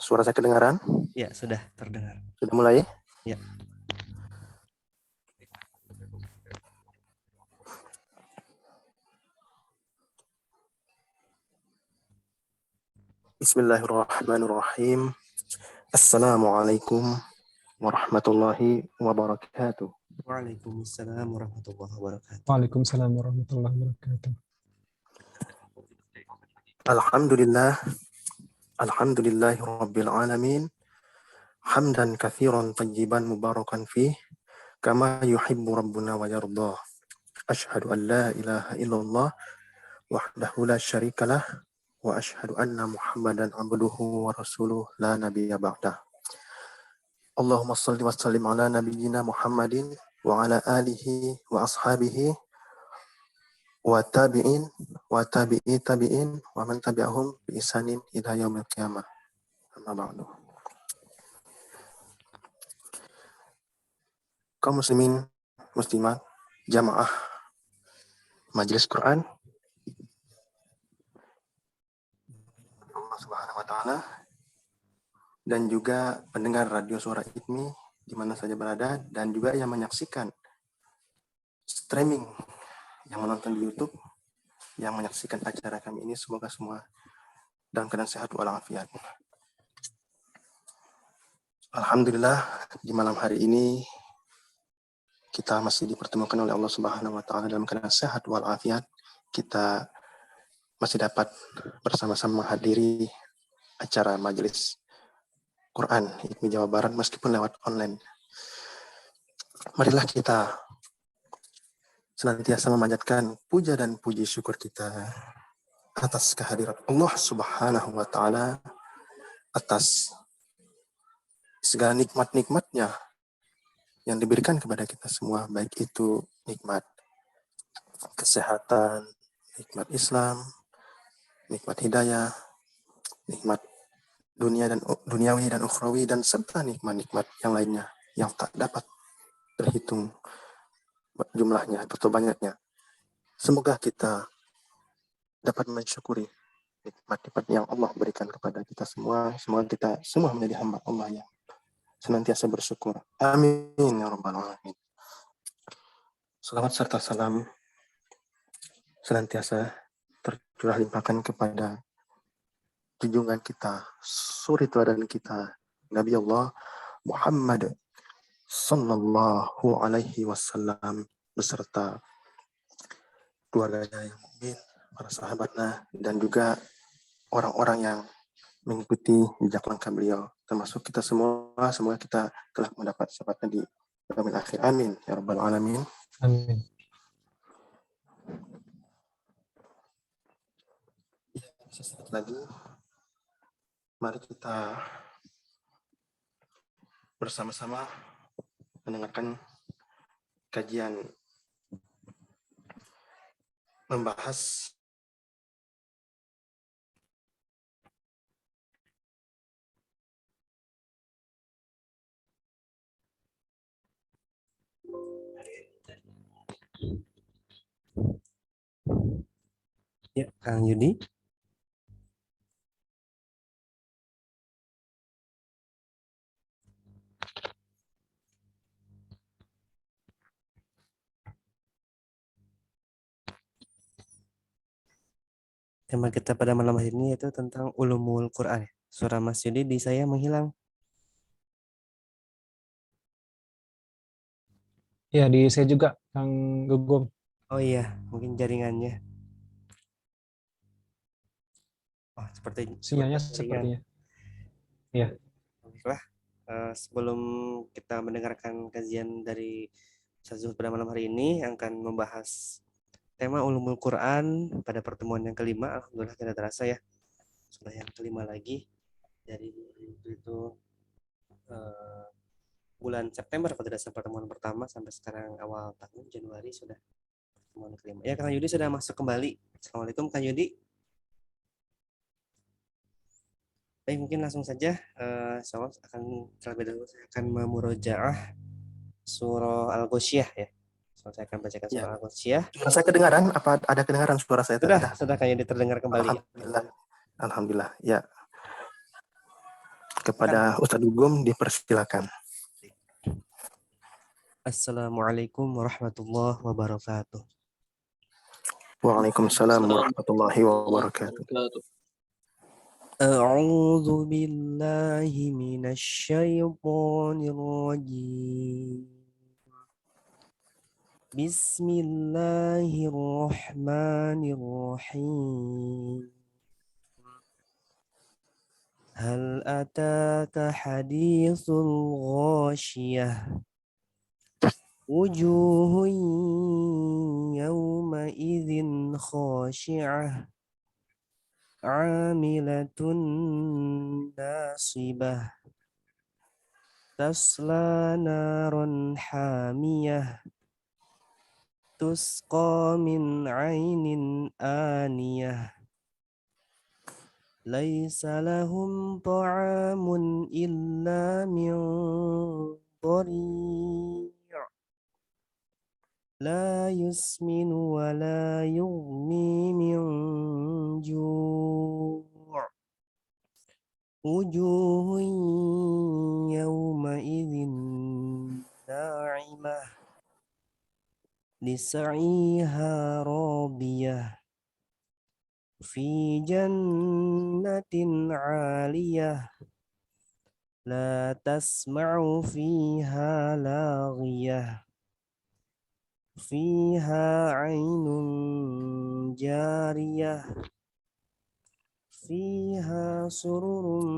Suara saya kedengaran? Ya, sudah terdengar. Sudah mulai? Ya. Bismillahirrahmanirrahim. Assalamualaikum warahmatullahi wabarakatuh. Waalaikumsalam warahmatullahi wabarakatuh. Waalaikumsalam warahmatullahi wabarakatuh. Alhamdulillah. Alhamdulillahi rabbil alamin. Hamdan katsiran tayyiban mubarakan fih. Kama yuhibbu rabbuna wa yardah. Ashhadu an la ilaha illallah wahdahu la syarikalah. Wa ashhadu anna Muhammadan abduhu wa rasuluh la nabiyya ba'dah. Allahumma salli wa sallim ala nabiyyina Muhammadin wa ala alihi wa ashabihi wa tabi'in wa tabi'i tabi'in wa man tabi'ahum bi ihsanin ila yaumil qiyamah. Amma ba'du. Kaum muslimin, muslimat, jamaah Majelis Quran Allah Subhanahu wa taala dan juga pendengar radio Suara ITMI di mana saja berada dan juga yang menyaksikan streaming, yang menonton di YouTube, yang menyaksikan acara kami ini, semoga semua dalam keadaan sehat walafiat. Alhamdulillah, di malam hari ini kita masih dipertemukan oleh Allah Subhanahu wa taala dalam keadaan sehat walafiat. Kita masih dapat bersama-sama menghadiri acara majelis Quran ITMI Jawa Barat meskipun lewat online. Marilah kita senantiasa memanjatkan puja dan puji syukur kita atas kehadiran Allah Subhanahu wa taala, atas segala nikmat-nikmatnya yang diberikan kepada kita semua, baik itu nikmat kesehatan, nikmat Islam, nikmat hidayah, nikmat duniawi dan ukhrawi, dan serta nikmat-nikmat yang lainnya yang tak dapat terhitung jumlahnya atau banyaknya. Semoga kita dapat mensyukuri nikmat-nikmat yang Allah berikan kepada kita semua. Semoga kita semua menjadi hamba Allah yang senantiasa bersyukur. Amin ya rabbal alamin. Salawat serta salam senantiasa tercurah limpahkan kepada junjungan kita, suri teladan kita, Nabi Allah Muhammad sallallahu alaihi wasallam beserta keluarganya yang mukmin, para sahabatnya, dan juga orang-orang yang mengikuti jejak langkah beliau, termasuk kita semua. Semoga kita telah mendapat syafaatnya di yaumil akhir. Amin ya rabbal alamin. Amin. Sesaat lagi mari kita bersama-sama mendengarkan kajian membahas Ya, Kang Yudi. Tema kita pada malam hari ini yaitu tentang ulumul Quran. Suara Mas Yudi di saya menghilang. Ya, di saya juga, Kang Gugum. Oh iya, mungkin jaringannya. Oh, seperti Sinyalnya jaringan. sepertinya. Ya. Baiklah, sebelum kita mendengarkan kajian dari Ustaz Zuhud pada malam hari ini akan membahas tema ulumul Quran pada pertemuan yang kelima. Alhamdulillah tidak terasa ya, sudah yang kelima lagi dari itu bulan September kalau tidak salah pertemuan pertama sampai sekarang awal tahun Januari sudah pertemuan kelima. Ya, Kang Yudi sudah masuk kembali. Assalamualaikum Kang Yudi. Baik, mungkin langsung saja saya akan terlebih dahulu saya akan memurojaah surah Al-Ghasyiyah ya. Saya akan bacakan surah Al-Ghasyiyah. Suara saya kedengaran? Apa ada kedengaran suara saya? Sudah Kang Yudi terdengar kembali. Alhamdulillah. Alhamdulillah. Ya. Kepada Ustadz Gugum dipersilakan. Assalamualaikum warahmatullahi wabarakatuh. Waalaikumsalam warahmatullahi wabarakatuh. A'udzu billahi minasyaitonir rajim. Bismillahirrahmanirrahim. Hal ataka haditsul ghasyiyah. Wujuhun yawma idzin khashi'ah. Amilatun nasibah. Tasla naran hamiyah. Tusqa min 'ainin aniyah. Laisa lahum ta'amun illa min dhari'. La yusminu wa la yughni min ju'. Wujuhun yawma idzin na'imah. Lis'iha radiyah. Fi jannatin 'aliyah. La tasma'u fiha laghiyah. Fiha 'ainun jariyah. Fiha sururun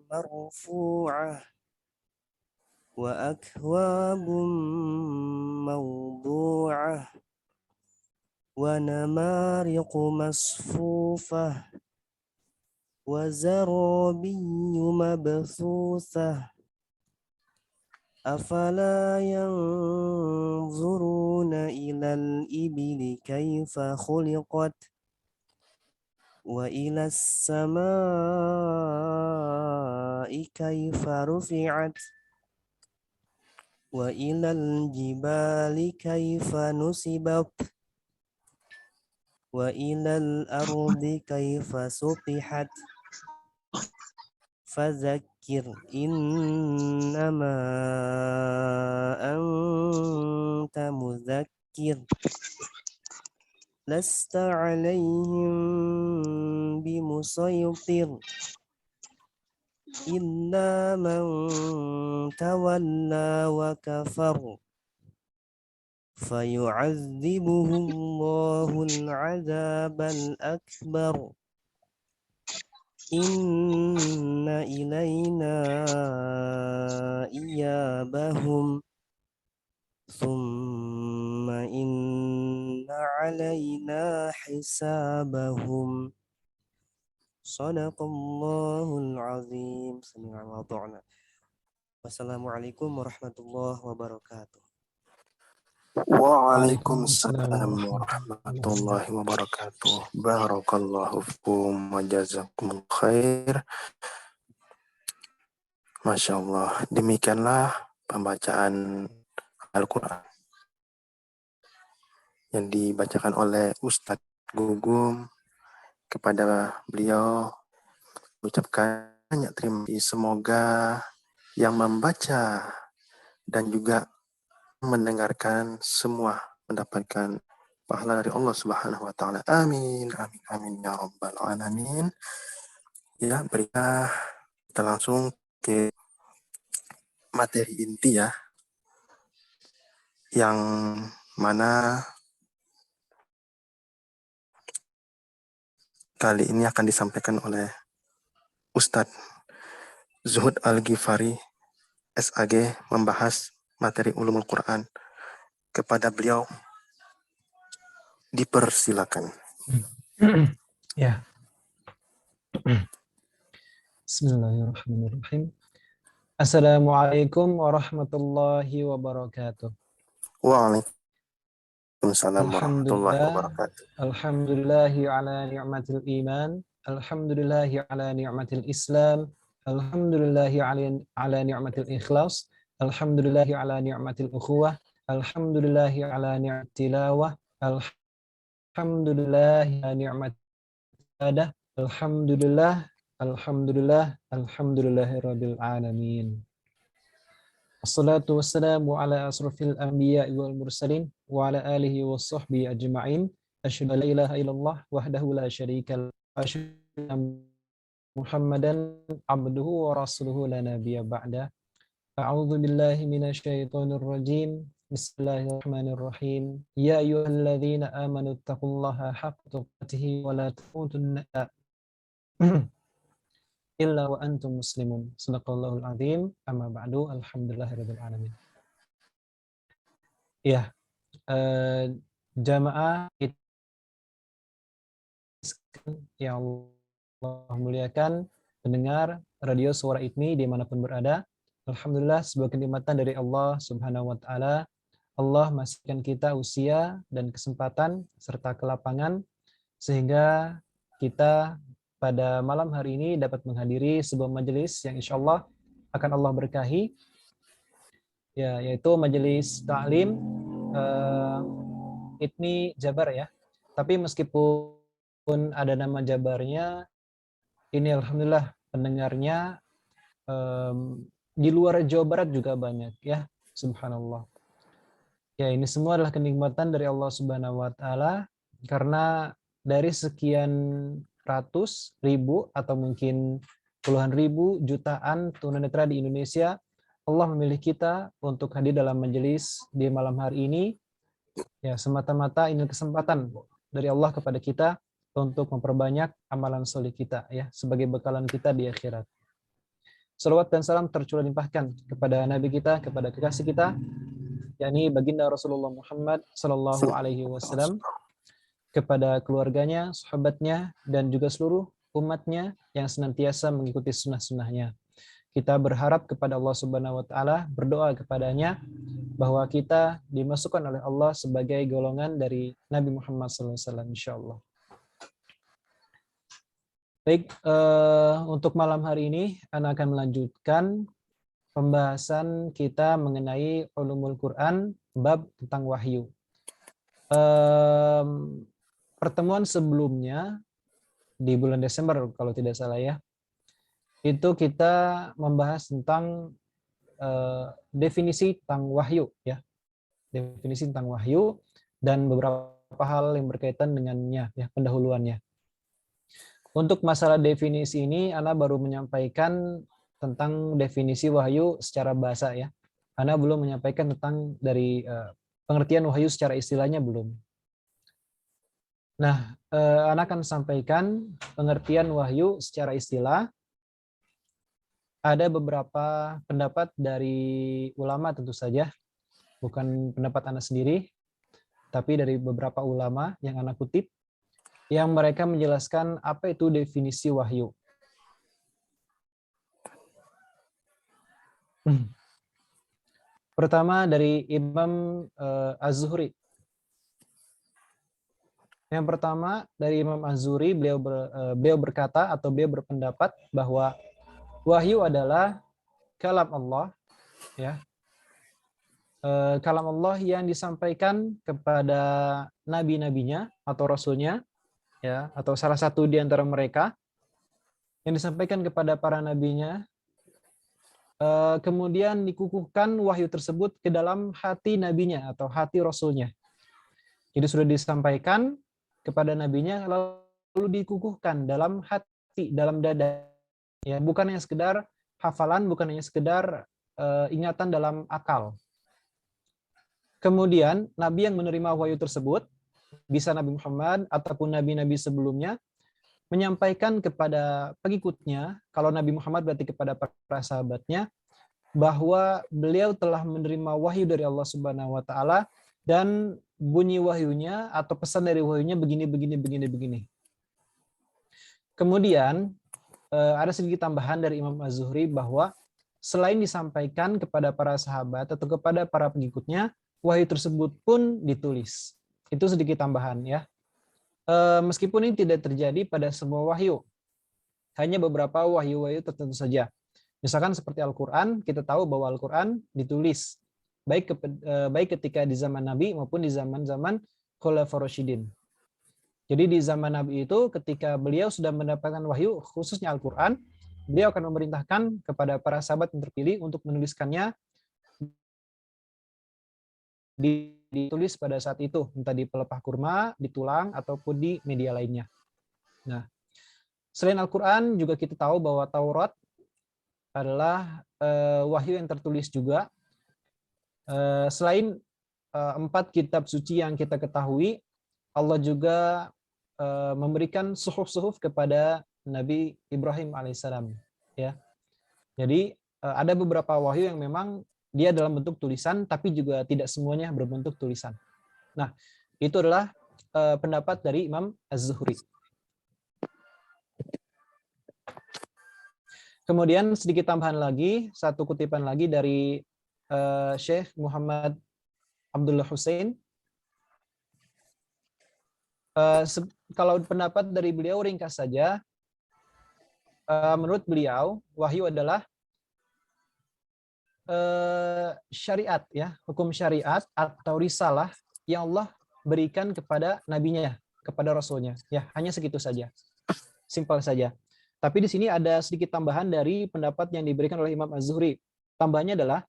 marfu'ah. Wa akwabun mawdu'ah. Wa namariqu masfufah. Wa zarabiyyu mabthusah. Afala yanzuruna ilal ibili kaifa khuliqat. Wa ilas samai kaifa rufi'at. Wa ilal jibali kaifa nusibat. Wa ilal ardi kaifa sutihat. Fadzakir innama anta mudzakir. Lasta 'alaihim bimusaytir. Illa man tawalla wa kafar. Fayu'adzibuhu Allahul 'adzabal akbar. Inna ilayna iyabahum. Thumma inna alayna hisabahum. Sadaqallahul azim. Sami'na wa ata'na. Wassalamualaikum warahmatullahi wabarakatuh. Waalaikumsalam warahmatullahi wabarakatuh. Barakallahu fikum wa jazakumullah khair. Masya Allah. Demikianlah pembacaan Al-Quran yang dibacakan oleh Ustadz Gugum. Kepada beliau ucapkan banyak terima kasih. Semoga yang membaca dan juga mendengarkan semua mendapatkan pahala dari Allah Subhanahu wa taala. Amin. Amin. Amin ya rabbal alamin. Ya, kita langsung ke materi inti ya. Yang mana kali ini akan disampaikan oleh Ustadz Zuhud Al-Ghifari SAG membahas materi ulumul Quran. Kepada beliau dipersilakan. Ya. Bismillahirrahmanirrahim. Assalamualaikum warahmatullahi wabarakatuh. Waalaikumsalam warahmatullahi wabarakatuh. Alhamdulillahi ala ni'matil iman. Alhamdulillahi ala ni'matil islam. Alhamdulillahi ala ni'matil ikhlas. Alhamdulillahi ala ni'matil ukhuwah. Alhamdulillahi ala ni'matil tilawah. Alhamdulillahi ala ni'matil ibadah. Alhamdulillah Alhamdulillahirabbil alamin. Wassalatu wassalamu ala asrofil anbiya'i wal mursalin wa ala alihi wa sahbihi ajma'in. Asyhadu an la ilaha illallah wahdahu la syarika lah. Asyhadu anna Muhammadan abduhu wa rasuluhu la nabiyya ba'da. A'udzu billahi minasyaitonir rajim. Bismillahirrahmanirrahim. Ya ayyuhalladzina amanu taqullaha haqqa tuqatih wa la tamutunna illa wa antum muslimun. Sadaqallahul azim. Amma ba'du. Alhamdulillahirabbil alamin. Ya, jamaah yang Allah muliakan, pendengar radio Suara IPMI dimanapun berada. Alhamdulillah, sebuah kenikmatan dari Allah Subhanahu wa Ta'ala. Allah masihkan kita usia dan kesempatan serta kelapangan sehingga kita pada malam hari ini dapat menghadiri sebuah majelis yang insya Allah akan Allah berkahi, ya, yaitu majelis ta'lim IPMI Jabar ya. Tapi meskipun ada nama Jabarnya, ini alhamdulillah pendengarnya di luar Jawa Barat juga banyak ya, subhanallah. Ya, ini semua adalah kenikmatan dari Allah Subhanahu wa Ta'ala, karena dari sekian ratus ribu atau mungkin puluhan ribu jutaan tunanetra di Indonesia, Allah memilih kita untuk hadir dalam majelis di malam hari ini. Ya, semata-mata ini kesempatan dari Allah kepada kita untuk memperbanyak amalan soleh kita ya, sebagai bekalan kita di akhirat. Salawat dan salam tercurah limpahkan kepada Nabi kita, kepada kekasih kita, yakni baginda Rasulullah Muhammad Sallallahu Alaihi Wasallam, kepada keluarganya, sahabatnya, dan juga seluruh umatnya yang senantiasa mengikuti sunnah-sunnahnya. Kita berharap kepada Allah Subhanahu wa Ta'ala, berdoa kepadanya bahwa kita dimasukkan oleh Allah sebagai golongan dari Nabi Muhammad SAW, insya Allah. Baik, untuk malam hari ini, Ana akan melanjutkan pembahasan kita mengenai ulumul Quran, bab tentang wahyu. Pertemuan sebelumnya di bulan Desember kalau tidak salah ya, itu kita membahas tentang definisi tentang wahyu ya, definisi tentang wahyu dan beberapa hal yang berkaitan dengannya ya, pendahuluannya. Untuk masalah definisi ini, Ana baru menyampaikan tentang definisi wahyu secara bahasa ya. Ana belum menyampaikan tentang dari pengertian wahyu secara istilahnya belum. Nah, Ana akan sampaikan pengertian wahyu secara istilah. Ada beberapa pendapat dari ulama tentu saja, bukan pendapat Ana sendiri, tapi dari beberapa ulama yang Ana kutip, yang mereka menjelaskan apa itu definisi wahyu. Pertama dari Imam Az-Zuhri. Yang pertama dari Imam Az-Zuhri, beliau berkata atau beliau berpendapat bahwa wahyu adalah kalam Allah, ya, kalam Allah yang disampaikan kepada nabi-nabinya atau rasulnya, ya, atau salah satu di antara mereka yang disampaikan kepada para nabinya, kemudian dikukuhkan wahyu tersebut ke dalam hati nabinya atau hati rasulnya. Jadi sudah disampaikan kepada nabinya, lalu dikukuhkan dalam hati, dalam dada. Ya, bukan hanya sekedar hafalan, bukan hanya sekedar ingatan dalam akal. Kemudian nabi yang menerima wahyu tersebut, bisa Nabi Muhammad ataupun nabi-nabi sebelumnya, menyampaikan kepada pengikutnya, kalau Nabi Muhammad berarti kepada para sahabatnya, bahwa beliau telah menerima wahyu dari Allah Subhanahu wa Ta'ala, dan bunyi wahyunya atau pesan dari wahyunya begini. Kemudian ada sedikit tambahan dari Imam Az-Zuhri bahwa selain disampaikan kepada para sahabat atau kepada para pengikutnya, wahyu tersebut pun ditulis. Itu sedikit tambahan ya. Meskipun ini tidak terjadi pada semua wahyu, hanya beberapa wahyu-wahyu tertentu saja. Misalkan seperti Al-Quran, kita tahu bahwa Al-Quran ditulis baik ketika di zaman Nabi maupun di zaman-zaman Khulafaur Rasyidin. Jadi di zaman Nabi itu ketika beliau sudah mendapatkan wahyu khususnya Al-Qur'an, beliau akan memerintahkan kepada para sahabat yang terpilih untuk menuliskannya, ditulis pada saat itu, entah di pelepah kurma, di tulang, ataupun di media lainnya. Nah, selain Al-Qur'an juga kita tahu bahwa Taurat adalah wahyu yang tertulis juga. Selain 4 kitab suci yang kita ketahui, Allah juga memberikan suhuf-suhuf kepada Nabi Ibrahim alaihissalam, ya. Jadi ada beberapa wahyu yang memang dia dalam bentuk tulisan, tapi juga tidak semuanya berbentuk tulisan. Nah, itu adalah pendapat dari Imam Az-Zuhri. Kemudian sedikit tambahan lagi, satu kutipan lagi dari Syekh Muhammad Abdullah Hussein. Kalau pendapat dari beliau ringkas saja, menurut beliau wahyu adalah syariat, ya, hukum syariat atau risalah yang Allah berikan kepada nabinya, kepada rasulnya. Ya, hanya segitu saja, simpel saja. Tapi di sini ada sedikit tambahan dari pendapat yang diberikan oleh Imam Az-Zuhri. Tambahannya adalah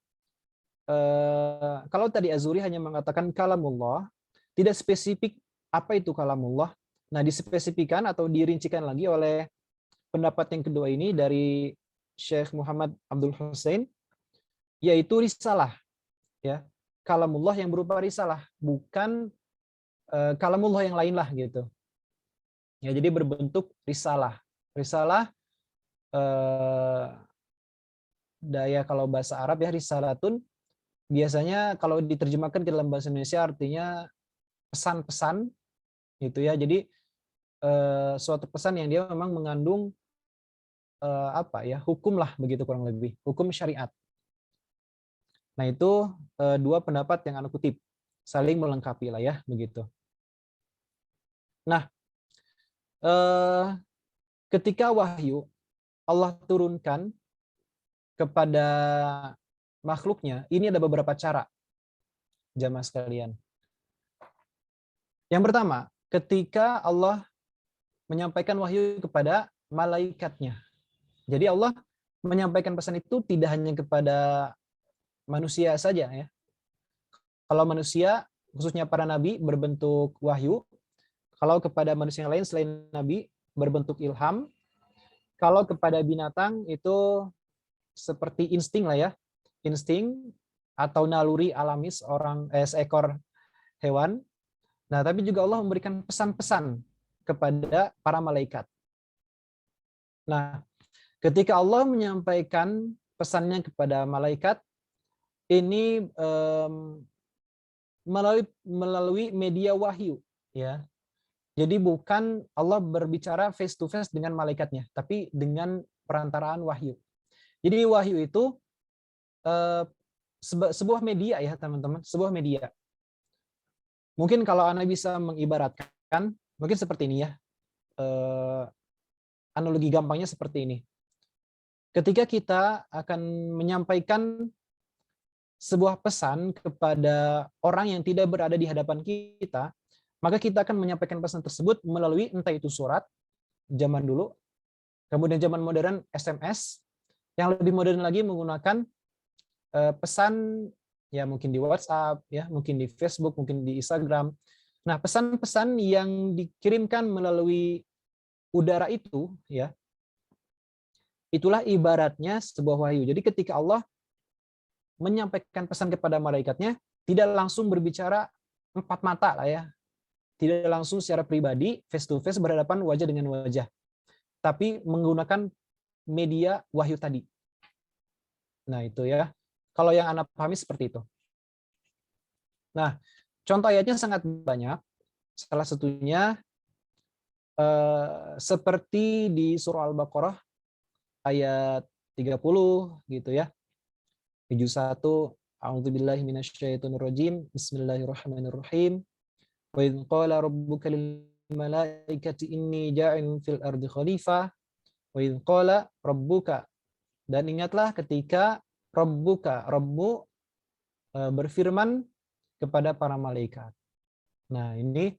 kalau tadi Az-Zuhri hanya mengatakan kalamullah, tidak spesifik apa itu kalamullah. Nah, dispesifikan atau dirincikan lagi oleh pendapat yang kedua ini dari Syekh Muhammad Abdul Hussein, yaitu risalah, ya, kalamullah yang berupa risalah, bukan kalamullah yang lain lah gitu. Ya, jadi berbentuk risalah. Risalah daya kalau bahasa Arab ya risalatun, biasanya kalau diterjemahkan ke dalam bahasa Indonesia artinya pesan-pesan gitu ya. Jadi suatu pesan yang dia memang mengandung hukum lah begitu kurang lebih, hukum syariat. Nah, itu dua pendapat yang anu kutip, saling melengkapi lah ya begitu. Nah, ketika wahyu Allah turunkan kepada makhluknya, ini ada beberapa cara, jamaah sekalian. Yang pertama, ketika Allah menyampaikan wahyu kepada malaikatnya. Jadi Allah menyampaikan pesan itu tidak hanya kepada manusia saja, ya. Kalau manusia, khususnya para nabi, berbentuk wahyu. Kalau kepada manusia yang lain selain nabi, berbentuk ilham. Kalau kepada binatang itu seperti insting lah ya, insting atau naluri alamis seekor hewan. Nah, tapi juga Allah memberikan pesan-pesan kepada para malaikat. Nah, ketika Allah menyampaikan pesannya kepada malaikat, ini melalui media wahyu, ya. Jadi bukan Allah berbicara face to face dengan malaikatnya, tapi dengan perantaraan wahyu. Jadi wahyu itu sebuah media ya teman-teman, sebuah media. Mungkin kalau Anda bisa mengibaratkan, mungkin seperti ini ya. Analogi gampangnya seperti ini. Ketika kita akan menyampaikan sebuah pesan kepada orang yang tidak berada di hadapan kita, maka kita akan menyampaikan pesan tersebut melalui entah itu surat, zaman dulu, kemudian zaman modern SMS, yang lebih modern lagi menggunakan pesan ya mungkin di WhatsApp, ya mungkin di Facebook, mungkin di Instagram. Nah, pesan-pesan yang dikirimkan melalui udara itu, ya, itulah ibaratnya sebuah wahyu. Jadi ketika Allah menyampaikan pesan kepada malaikatnya, tidak langsung berbicara empat mata lah ya, tidak langsung secara pribadi, face to face, berhadapan wajah dengan wajah, tapi menggunakan media wahyu tadi. Nah, itu ya. Kalau yang Anda pahami seperti itu. Nah, contoh ayatnya sangat banyak. Salah satunya seperti di surah Al-Baqarah ayat 30 gitu ya. 71 A'udzubillahi minasyaitonirrajim. Bismillahirrahmanirrahim. Wa idz qala rabbuka lil malaikati inni ja'ilun fil ardi khalifah. Wa idz qala rabbuka, dan ingatlah ketika rabbuka, Rabbu berfirman kepada para malaikat. Nah, ini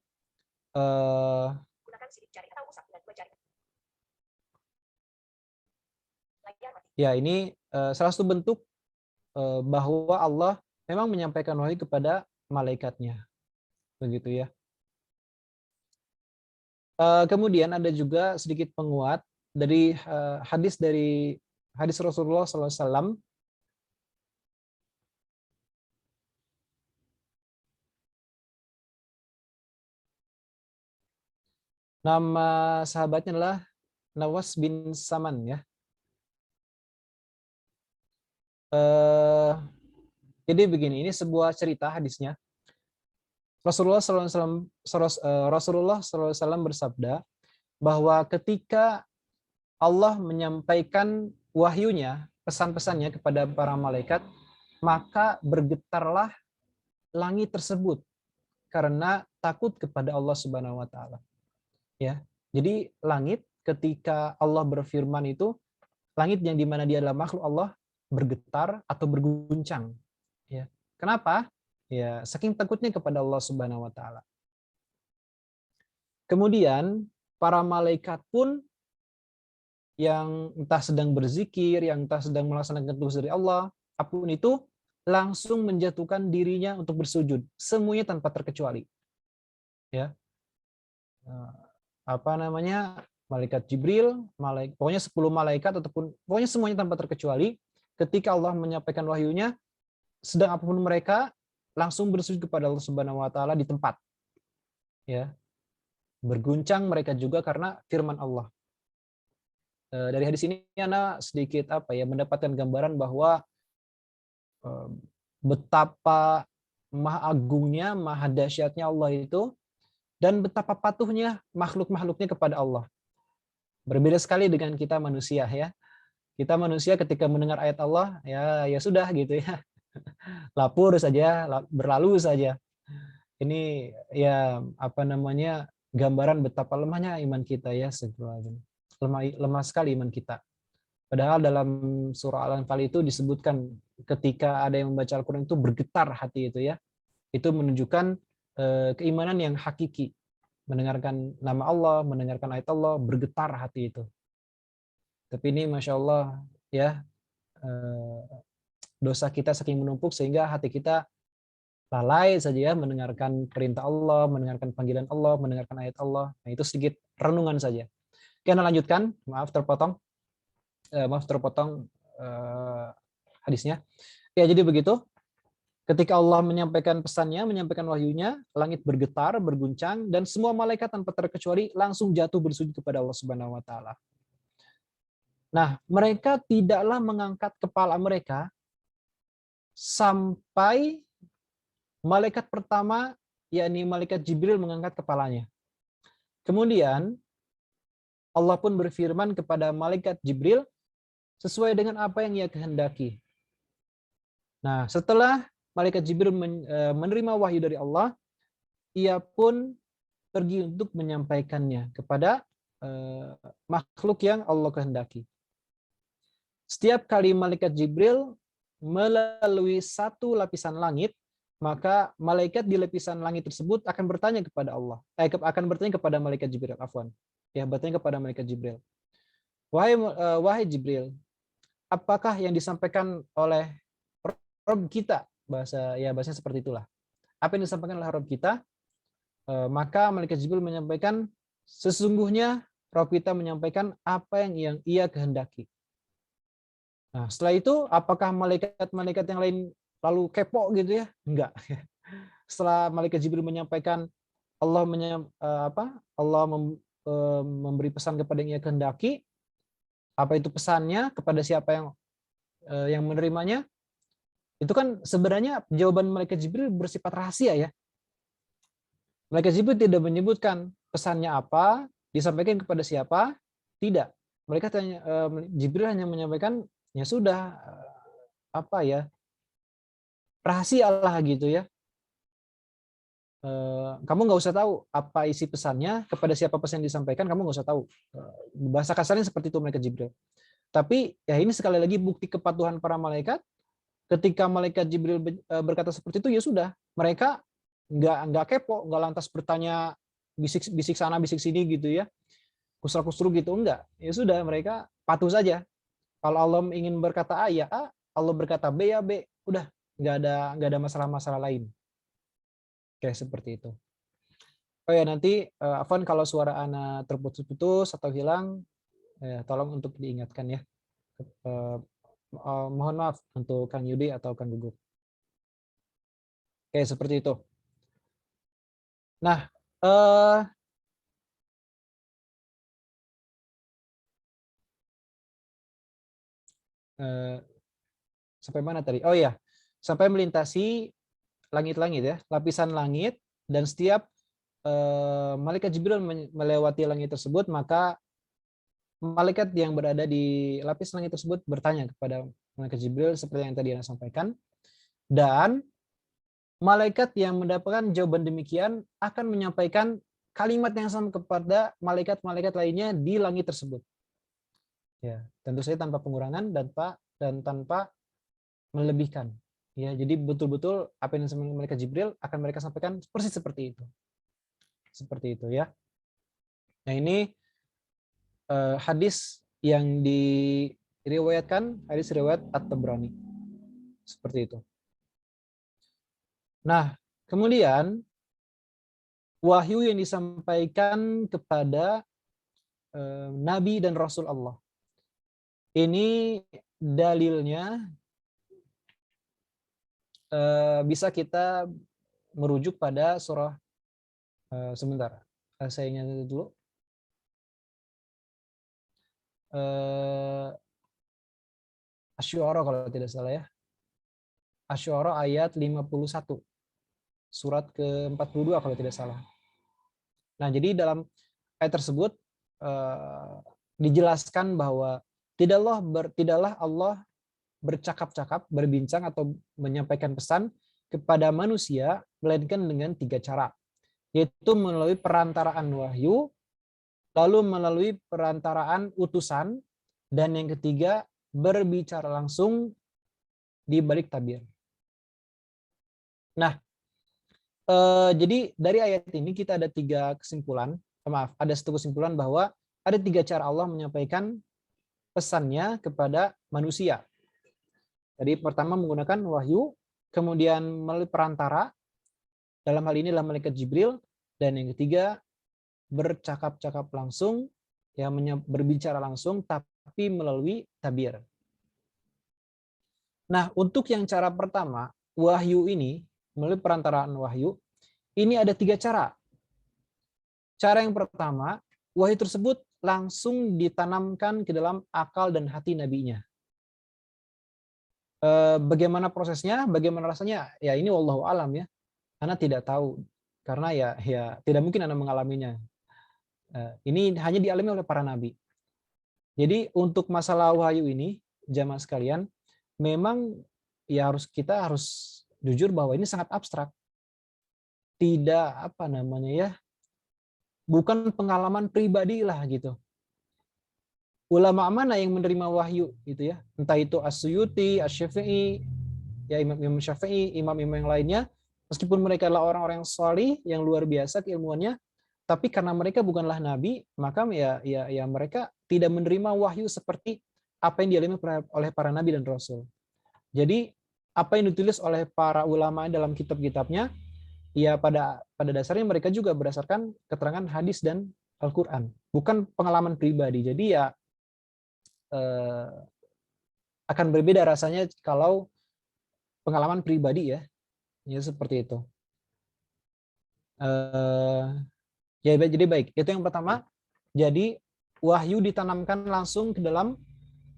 Ya, ini salah satu bentuk bahwa Allah memang menyampaikan wahyu kepada malaikatnya. Begitu ya. Kemudian ada juga sedikit penguat dari hadis Rasulullah SAW. Nama sahabatnya adalah Nawas bin Saman ya. Jadi begini, ini sebuah cerita hadisnya. Rasulullah SAW bersabda bahwa ketika Allah menyampaikan wahyunya, pesan-pesannya kepada para malaikat, maka bergetarlah langit tersebut karena takut kepada Allah Subhanahu wa taala. Ya. Jadi langit ketika Allah berfirman itu, langit yang dimana dia adalah makhluk Allah bergetar atau berguncang. Ya. Kenapa? Ya, saking takutnya kepada Allah Subhanahu wa taala. Kemudian para malaikat pun yang entah sedang berzikir, yang entah sedang melaksanakan tugas dari Allah, apapun itu, langsung menjatuhkan dirinya untuk bersujud, semuanya tanpa terkecuali. Ya. Malaikat Jibril, pokoknya 10 malaikat ataupun pokoknya semuanya tanpa terkecuali, ketika Allah menyampaikan wahyunya, sedang apapun mereka langsung bersujud kepada Allah Subhanahu wa taala di tempat. Ya. Berguncang mereka juga karena firman Allah. Dari hadis ini Ana sedikit mendapatkan gambaran bahwa betapa maha agungnya, maha dahsyatnya Allah itu, dan betapa patuhnya makhluk-makhluknya kepada Allah. Berbeda sekali dengan kita manusia ya. Kita manusia ketika mendengar ayat Allah ya sudah gitu ya. Lapur saja, berlalu saja. Ini ya gambaran betapa lemahnya iman kita ya, lemah sekali iman kita. Padahal dalam surah Al-Anfal itu disebutkan ketika ada yang membaca Al-Quran itu bergetar hati itu ya. Itu menunjukkan keimanan yang hakiki. Mendengarkan nama Allah, mendengarkan ayat Allah, bergetar hati itu. Tapi ini Masya Allah ya, dosa kita saking menumpuk sehingga hati kita lalai saja ya mendengarkan perintah Allah, mendengarkan panggilan Allah, mendengarkan ayat Allah. Nah, itu sedikit renungan saja. Oke, Anda lanjutkan. Maaf terpotong hadisnya. Ya, jadi begitu. Ketika Allah menyampaikan pesannya, menyampaikan wahyunya, langit bergetar, berguncang, dan semua malaikat tanpa terkecuali langsung jatuh bersujud kepada Allah Subhanahu wa taala. Nah, mereka tidaklah mengangkat kepala mereka sampai malaikat pertama, yakni malaikat Jibril mengangkat kepalanya. Kemudian Allah pun berfirman kepada malaikat Jibril sesuai dengan apa yang ia kehendaki. Nah, setelah malaikat Jibril menerima wahyu dari Allah, ia pun pergi untuk menyampaikannya kepada makhluk yang Allah kehendaki. Setiap kali malaikat Jibril melalui satu lapisan langit, maka malaikat di lapisan langit tersebut akan bertanya kepada Allah, akan bertanya kepada malaikat Jibril, bertanya kepada malaikat Jibril. Wahai Jibril, apakah yang disampaikan oleh Rabb kita? Bahasanya seperti itulah. Apa yang disampaikan oleh Rabb kita? Maka malaikat Jibril menyampaikan, sesungguhnya Rabb kita menyampaikan apa yang ia kehendaki. Nah, setelah itu apakah malaikat-malaikat yang lain lalu kepo gitu ya? Enggak. Setelah malaikat Jibril menyampaikan Allah memberi pesan kepada yang ia kehendaki, apa itu pesannya, kepada siapa yang menerimanya? Itu kan sebenarnya jawaban malaikat Jibril bersifat rahasia ya. Malaikat Jibril tidak menyebutkan pesannya apa, disampaikan kepada siapa, tidak. Jibril hanya menyampaikan ya sudah rahasia lah gitu ya. Kamu nggak usah tahu apa isi pesannya, kepada siapa pesan yang disampaikan, kamu nggak usah tahu. Bahasa kasarnya seperti itu malaikat Jibril. Tapi ya ini sekali lagi bukti kepatuhan para malaikat. Ketika malaikat Jibril berkata seperti itu, ya sudah, mereka nggak kepo, nggak lantas bertanya bisik sana bisik sini gitu ya, kusruk-kusruk gitu, enggak. Ya sudah, mereka patuh saja. Kalau Allah ingin berkata A ya A, Allah berkata B ya B, udah, nggak ada masalah-masalah lain. Kayak seperti itu. Oh ya, nanti Afwan kalau suara Ana terputus-putus atau hilang, tolong untuk diingatkan ya. Mohon maaf untuk Kang Yudi atau Kang Gugup. Oke, seperti itu. Nah, sampai mana tadi? Oh ya, sampai melintasi langit-langit ya, lapisan langit, dan setiap malaikat Jibril melewati langit tersebut, maka malaikat yang berada di lapis langit tersebut bertanya kepada malaikat Jibril seperti yang tadi Anda sampaikan, dan malaikat yang mendapatkan jawaban demikian akan menyampaikan kalimat yang sama kepada malaikat-malaikat lainnya di langit tersebut. Ya, tentu saja tanpa pengurangan dan tanpa melebihkan. Ya, jadi betul-betul apa yang disampaikan malaikat Jibril akan mereka sampaikan persis seperti itu. Seperti itu ya. Nah, ini hadis yang diriwayatkan, hadis riwayat At-Tabrani. Seperti itu. Nah, kemudian wahyu yang disampaikan kepada Nabi dan Rasul Allah. Ini dalilnya bisa kita merujuk pada surah, sebentar, saya ingat dulu. Asy-Syu'ara kalau tidak salah ya. Asy-Syu'ara ayat 51. Surat ke-42 kalau tidak salah. Nah, jadi dalam ayat tersebut dijelaskan bahwa tidaklah Allah bercakap-cakap, berbincang atau menyampaikan pesan kepada manusia melainkan dengan 3 cara, yaitu melalui perantaraan wahyu, lalu melalui perantaraan utusan, dan yang ketiga berbicara langsung di balik tabir. Nah, jadi dari ayat ini kita ada 3 kesimpulan, ada 1 kesimpulan bahwa ada 3 cara Allah menyampaikan pesannya kepada manusia. Jadi pertama menggunakan wahyu, kemudian melalui perantara, dalam hal ini adalah malaikat Jibril, dan yang ketiga bercakap-cakap langsung, ya, berbicara langsung tapi melalui tabir. Nah, untuk yang cara pertama, wahyu ini, melalui perantaraan wahyu, ini ada 3 cara. Cara yang pertama, wahyu tersebut langsung ditanamkan ke dalam akal dan hati nabinya. Bagaimana prosesnya, bagaimana rasanya, ya ini wallahu alam ya. Ana tidak tahu, karena ya tidak mungkin Ana mengalaminya. Ini hanya dialami oleh para nabi. Jadi untuk masalah wahyu ini, jamaah sekalian, memang ya kita harus jujur bahwa ini sangat abstrak. Tidak bukan pengalaman pribadi lah gitu. Ulama mana yang menerima wahyu gitu ya? Entah itu As-Suyuti, Asy-Syafi'i, ya Imam Syafi'i, imam-imam yang lainnya, meskipun mereka adalah orang-orang yang salih, yang luar biasa keilmuannya, tapi karena mereka bukanlah nabi, maka ya mereka tidak menerima wahyu seperti apa yang dialami oleh para nabi dan rasul. Jadi apa yang ditulis oleh para ulama dalam kitab-kitabnya, ya pada dasarnya mereka juga berdasarkan keterangan hadis dan Al-Qur'an, bukan pengalaman pribadi. Jadi ya akan berbeda rasanya kalau pengalaman pribadi ya seperti itu. Ya jadi baik, itu yang pertama. Jadi wahyu ditanamkan langsung ke dalam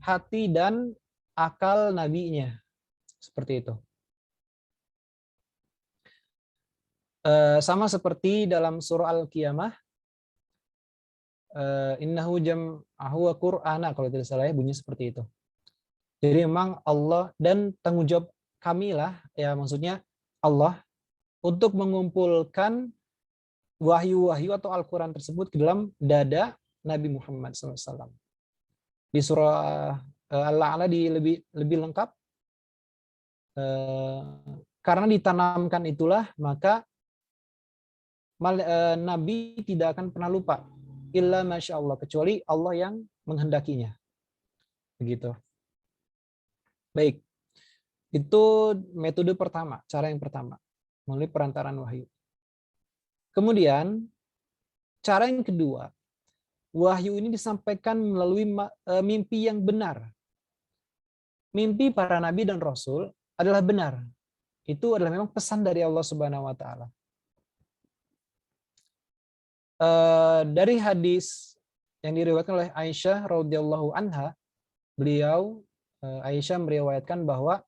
hati dan akal nabinya, seperti itu. Sama seperti dalam surah Al-Qiyamah, innahu jam'ahu wa qur'ana, kalau tidak salah ya bunyi seperti itu. Jadi memang Allah, dan tanggung jawab kami lah, ya maksudnya Allah untuk mengumpulkan wahyu-wahyu atau Al-Quran tersebut ke dalam dada Nabi Muhammad SAW. Di surah Al-A'la lebih lengkap, karena ditanamkan itulah maka Nabi tidak akan pernah lupa. Illa masya Allah, kecuali Allah yang menghendakinya. Begitu. Baik. Itu metode pertama, cara yang pertama, melalui perantaraan wahyu. Kemudian, cara yang kedua, wahyu ini disampaikan melalui mimpi yang benar. Mimpi para nabi dan rasul adalah benar. Itu adalah memang pesan dari Allah Subhanahu wa taala. Dari hadis yang diriwayatkan oleh Aisyah radhiyallahu anha, Aisyah meriwayatkan bahwa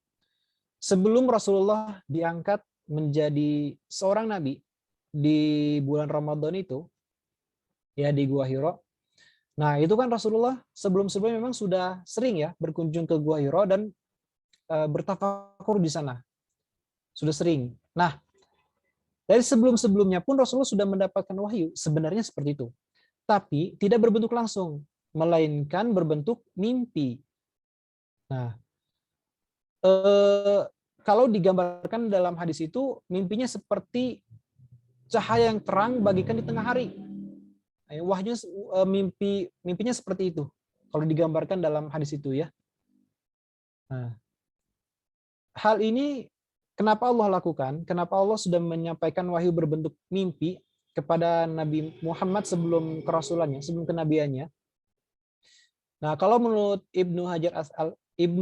sebelum Rasulullah diangkat menjadi seorang nabi di bulan Ramadan itu, ya di Gua Hira. Nah, itu kan Rasulullah sebelum-sebelumnya memang sudah sering ya berkunjung ke Gua Hira dan bertafakur di sana. Sudah sering. Nah, dari sebelum-sebelumnya pun Rasulullah sudah mendapatkan wahyu, sebenarnya seperti itu. Tapi tidak berbentuk langsung, melainkan berbentuk mimpi. Nah, kalau digambarkan dalam hadis itu, mimpinya seperti cahaya yang terang bagikan di tengah hari. Wahyu mimpinya seperti itu. Kalau digambarkan dalam hadis itu ya. Nah, hal ini kenapa Allah lakukan? Kenapa Allah sudah menyampaikan wahyu berbentuk mimpi kepada Nabi Muhammad sebelum kerasulannya, sebelum kenabiannya? Nah, kalau menurut Ibnu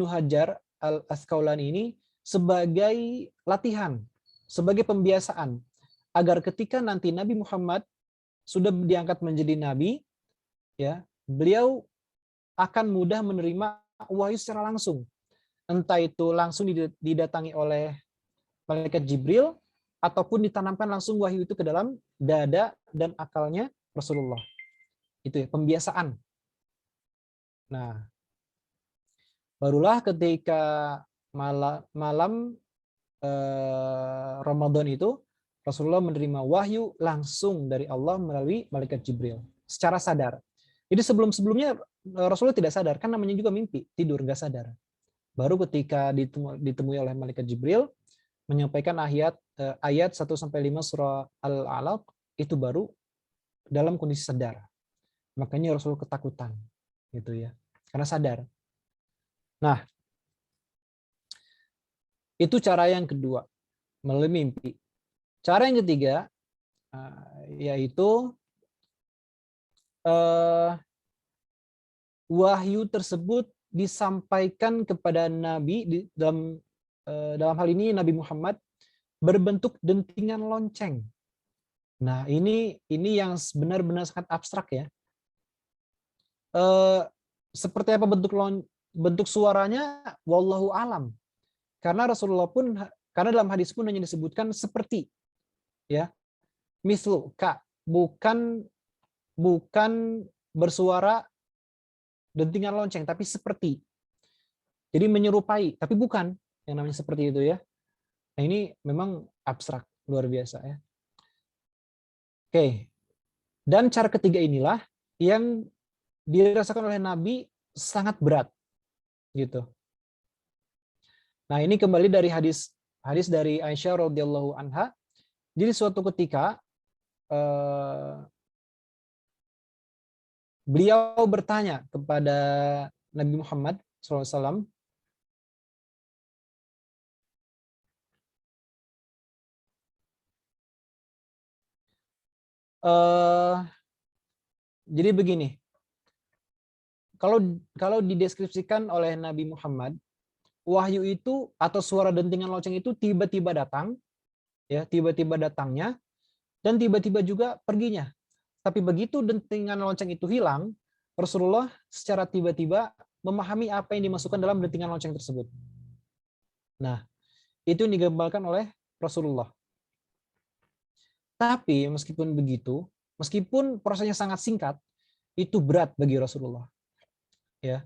Hajar Al-Asqalani ini sebagai latihan, sebagai pembiasaan agar ketika nanti Nabi Muhammad sudah diangkat menjadi nabi, ya, beliau akan mudah menerima wahyu secara langsung. Entah itu langsung didatangi oleh malaikat Jibril ataupun ditanamkan langsung wahyu itu ke dalam dada dan akalnya Rasulullah. Itu ya, pembiasaan. Nah, barulah ketika malam Ramadan itu Rasulullah menerima wahyu langsung dari Allah melalui malaikat Jibril secara sadar. Jadi sebelum-sebelumnya Rasulullah tidak sadar, kan namanya juga mimpi, tidur nggak sadar. Baru ketika ditemui oleh malaikat Jibril menyampaikan ayat 1-5 surah Al-Alaq, itu baru dalam kondisi sadar. Makanya Rasulullah ketakutan gitu ya. Karena sadar. Nah, itu cara yang kedua, melalui mimpi. Cara yang ketiga yaitu wahyu tersebut disampaikan kepada Nabi dalam hal ini Nabi Muhammad berbentuk dentingan lonceng. Nah, ini yang benar-benar sangat abstrak ya. Seperti apa bentuk suaranya, wallahu alam. Karena karena dalam hadis pun hanya disebutkan seperti, ya, mislu ka, bukan bersuara dentingan lonceng, tapi seperti. Jadi menyerupai, tapi bukan yang namanya seperti itu ya. Nah, ini memang abstrak, luar biasa ya. Oke. Dan cara ketiga inilah yang dirasakan oleh Nabi sangat berat. Gitu. Nah, ini kembali dari hadis dari Aisyah radhiyallahu anha. Jadi suatu ketika beliau bertanya kepada Nabi Muhammad SAW, jadi begini, kalau dideskripsikan oleh Nabi Muhammad, wahyu itu atau suara dentingan lonceng itu tiba-tiba datang, ya, tiba-tiba datangnya, dan tiba-tiba juga perginya. Tapi begitu dentingan lonceng itu hilang, Rasulullah secara tiba-tiba memahami apa yang dimasukkan dalam dentingan lonceng tersebut. Nah, itu yang digambarkan oleh Rasulullah. Tapi meskipun begitu, meskipun prosesnya sangat singkat, itu berat bagi Rasulullah. Ya,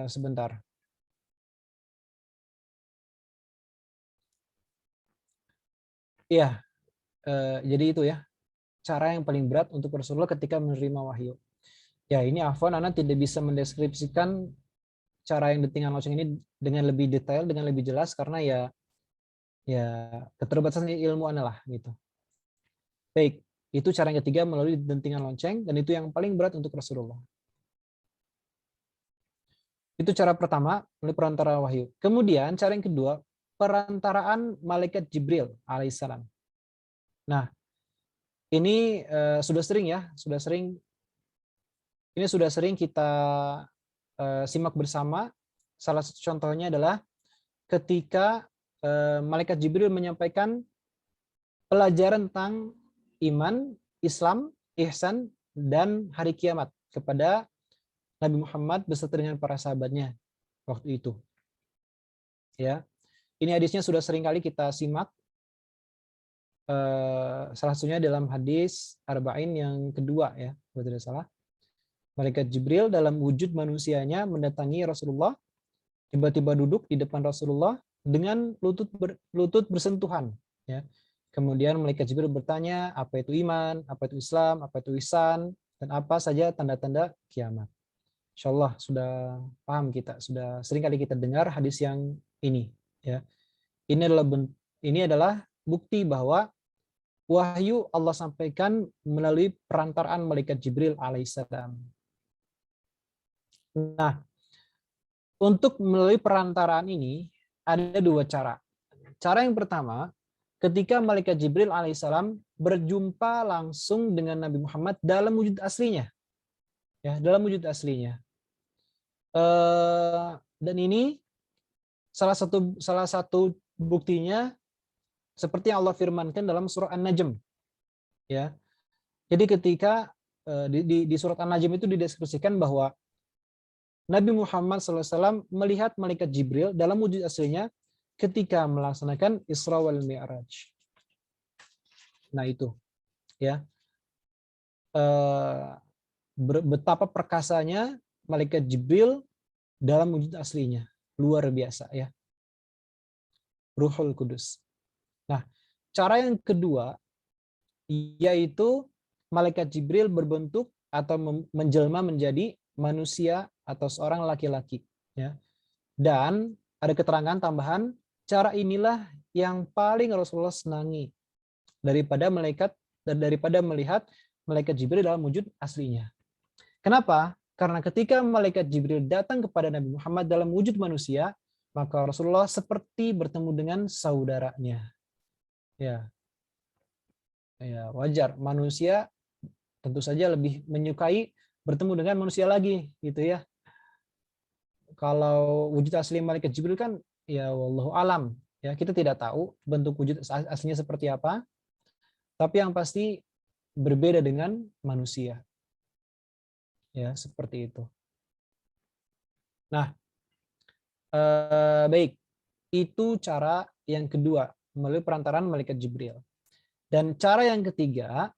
sebentar. Iya, jadi itu ya cara yang paling berat untuk Rasulullah ketika menerima wahyu. Ya, ini afwan, Ana tidak bisa mendeskripsikan cara yang dentingan lonceng ini dengan lebih detail, dengan lebih jelas, karena ya keterbatasan ilmu Ana lah gitu. Baik, itu cara yang ketiga melalui dentingan lonceng, dan itu yang paling berat untuk Rasulullah. Itu cara pertama, melalui perantara wahyu. Kemudian cara yang kedua, perantaraan malaikat Jibril alaihissalam. Nah, ini sudah sering kita simak bersama. Salah satu contohnya adalah ketika malaikat Jibril menyampaikan pelajaran tentang iman, Islam, ihsan, dan hari kiamat kepada Nabi Muhammad beserta dengan para sahabatnya waktu itu. Ya, ini hadisnya sudah sering kali kita simak. Salah satunya dalam hadis Arba'in yang kedua, ya, kalau tidak salah. Malaikat Jibril dalam wujud manusianya mendatangi Rasulullah, tiba-tiba duduk di depan Rasulullah dengan lutut bersentuhan. Ya. Kemudian malaikat Jibril bertanya, apa itu iman, apa itu Islam, apa itu ihsan, dan apa saja tanda-tanda kiamat. Insya Allah sudah paham kita, sudah sering kali kita dengar hadis yang ini. Ya. Ini adalah bukti bahwa wahyu Allah sampaikan melalui perantaraan malaikat Jibril alaihissalam. Nah, untuk melalui perantaraan ini ada dua cara. Cara yang pertama, ketika malaikat Jibril alaihissalam berjumpa langsung dengan Nabi Muhammad dalam wujud aslinya, ya, dalam wujud aslinya. Dan ini salah satu buktinya seperti yang Allah firmankan dalam surah An-Najm, ya. Jadi ketika di surat An-Najm itu dideskripsikan bahwa Nabi Muhammad SAW melihat malaikat Jibril dalam wujud aslinya ketika melaksanakan Isra wal Mi'raj. Nah itu, ya, betapa perkasanya malaikat Jibril dalam wujud aslinya, luar biasa, ya. Ruhul Kudus. Nah, cara yang kedua yaitu malaikat Jibril berbentuk atau menjelma menjadi manusia atau seorang laki-laki, ya. Dan ada keterangan tambahan, cara inilah yang paling Rasulullah senangi daripada melihat malaikat Jibril dalam wujud aslinya. Kenapa? Karena ketika malaikat Jibril datang kepada Nabi Muhammad dalam wujud manusia, maka Rasulullah seperti bertemu dengan saudaranya. Ya. Ya, wajar, manusia tentu saja lebih menyukai bertemu dengan manusia lagi, gitu ya. Kalau wujud asli malaikat Jibril kan, ya wallahu alam, ya, kita tidak tahu bentuk wujud aslinya seperti apa, tapi yang pasti berbeda dengan manusia, ya, seperti itu. Nah, baik, itu cara yang kedua melalui perantaraan malaikat Jibril. Dan cara yang ketiga,